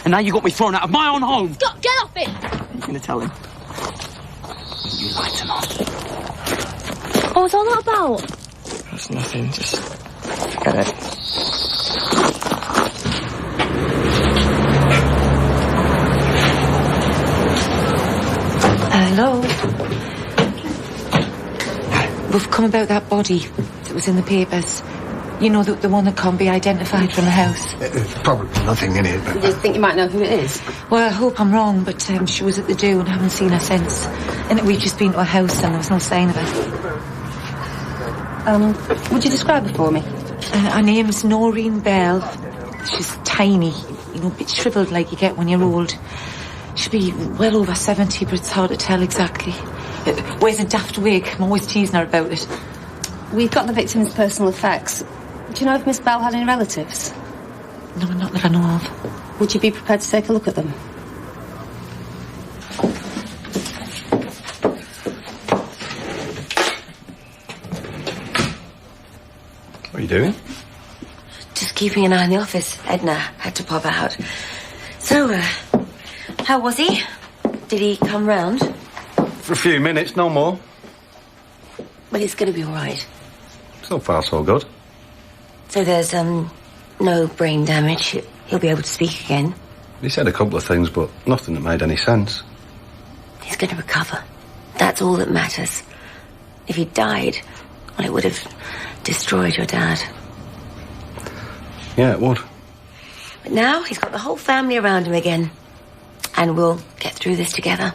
And now you got me thrown out of my own home. Scott, get off it! I'm going to tell him. You lied to me. What was all that about? That's nothing, just forget it. Hello. We've come about that body that was in the papers. You know, the one that can't be identified from the house. There's probably nothing in it, but... Do you think you might know who it is? Well, I hope I'm wrong, but she was at the do and haven't seen her since. And we've just been to her house and there was no sign of her. Would you describe her for me? Her name's Noreen Bell. She's tiny, you know, a bit shrivelled like you get when you're old. She'd be well over 70, but it's hard to tell exactly. Wears a daft wig. I'm always teasing her about it. We've got the victim's personal effects. Do you know if Miss Bell had any relatives? No, not that I know of. Would you be prepared to take a look at them? What are you doing? Just keeping an eye on the office. Edna had to pop out. So, how was he? Did he come round? For a few minutes, no more. But he's going to be all right. So far, so good. So there's, no brain damage. He'll be able to speak again. He said a couple of things, but nothing that made any sense. He's going to recover. That's all that matters. If he died, well, it would have destroyed your dad. Yeah, it would. But now he's got the whole family around him again. And we'll get through this together.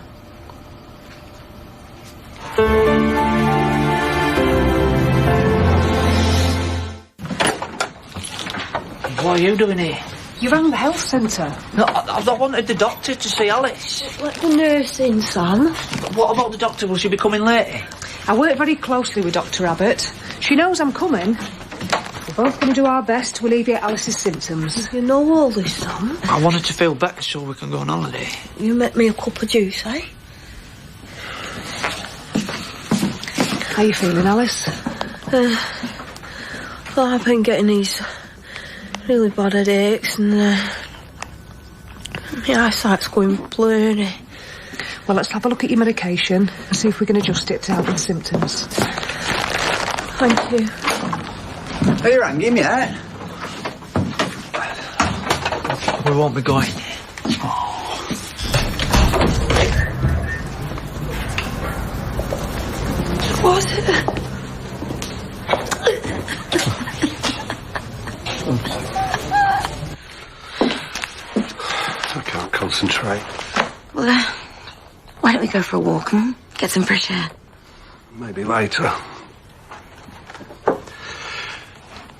What are you doing here? You rang the health centre. No, I wanted the doctor to see Alice. Let the nurse in, Sam. What about the doctor? Will she be coming later? I work very closely with Dr. Abbott. She knows I'm coming. We're both going to do our best to alleviate Alice's symptoms. You know all this, Sam. I wanted to feel better so we can go on holiday. You make me a cup of juice, eh? How you feeling, Alice? Well, I've been getting these really bad headaches and my eyesight's going blurry. Well, let's have a look at your medication and see if we can adjust it to help with symptoms. Thank you. Are you rang him yet? We won't be going. What? I can't concentrate. Well, why don't we go for a walk and get some fresh air? Maybe later.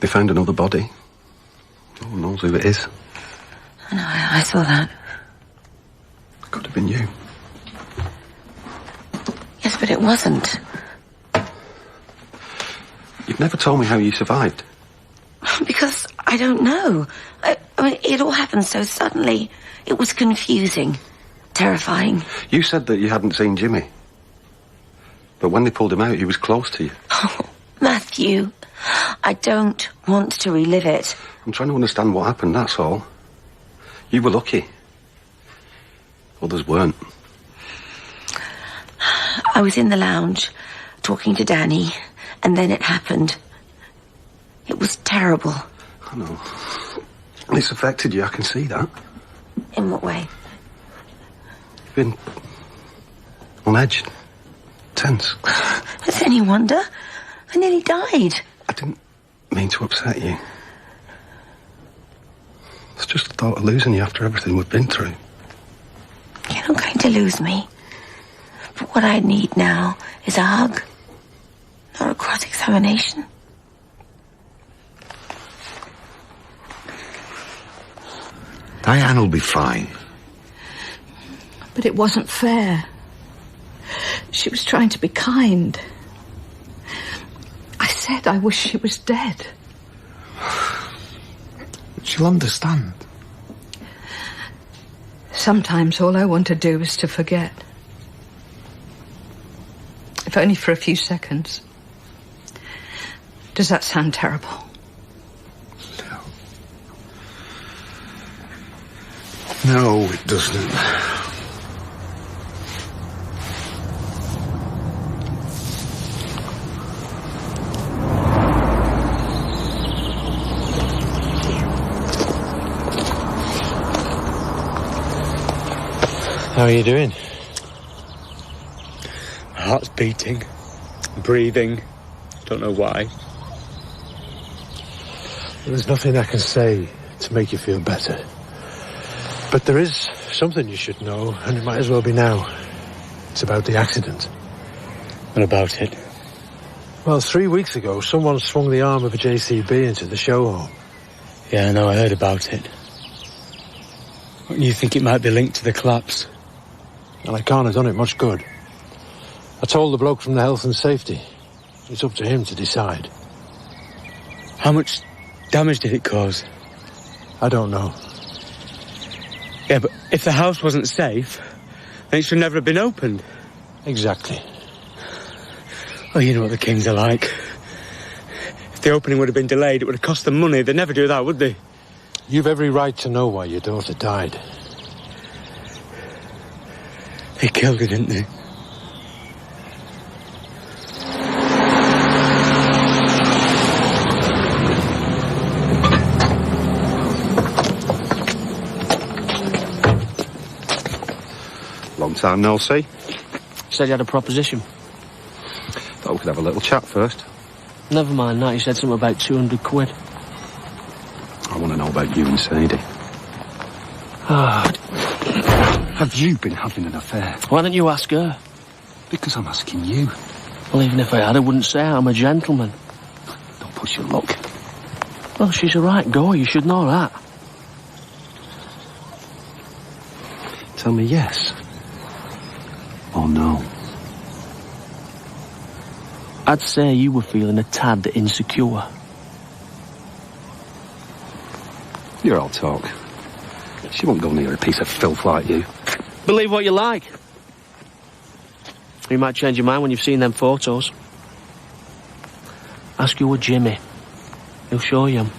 They found another body. No one knows who it is. I know, I saw that. Could have been you. Yes, but it wasn't. You've never told me how you survived. Because I don't know. I mean, it all happened so suddenly. It was confusing. Terrifying. You said that you hadn't seen Jimmy. But when they pulled him out, he was close to you. Oh, Matthew, I don't want to relive it. I'm trying to understand what happened, that's all. You were lucky. Others weren't. I was in the lounge, talking to Danny, and then it happened. It was terrible. I know. And it's affected you, I can see that. In what way? You've been on edge. Tense. Is any wonder? I nearly died. I didn't mean to upset you. It's just the thought of losing you after everything we've been through. You're not going to lose me. But what I need now is a hug, not a cross-examination. Diane will be fine. But it wasn't fair. She was trying to be kind. I said I wish she was dead. She'll understand. Sometimes all I want to do is to forget. If only for a few seconds. Does that sound terrible? No, it doesn't. How are you doing? My heart's beating, breathing. Don't know why. There's nothing I can say to make you feel better. But there is something you should know, and it might as well be now. It's about the accident. What about it? Well, 3 weeks ago, someone swung the arm of a JCB into the show home. Yeah, I know, I heard about it. What, you think it might be linked to the collapse? And I can't have done it much good. I told the bloke from the health and safety. It's up to him to decide. How much damage did it cause? I don't know. Yeah, but if the house wasn't safe, then it should never have been opened. Exactly. Oh, you know what the Kings are like. If the opening would have been delayed, it would have cost them money. They'd never do that, would they? You've every right to know why your daughter died. They killed her, didn't they? Long time no see. Said you had a proposition. Thought we could have a little chat first. Never mind that, you said something about 200 quid. I want to know about you and Sadie. Have you been having an affair? Why don't you ask her? Because I'm asking you. Well, even if I had, I wouldn't say I'm a gentleman. Don't push your luck. Well, she's a right girl, you should know that. Tell me yes or no. I'd say you were feeling a tad insecure. You're all talk. She won't go near a piece of filth like you. Believe what you like. You might change your mind when you've seen them photos. Ask your Jimmy. He'll show you 'em.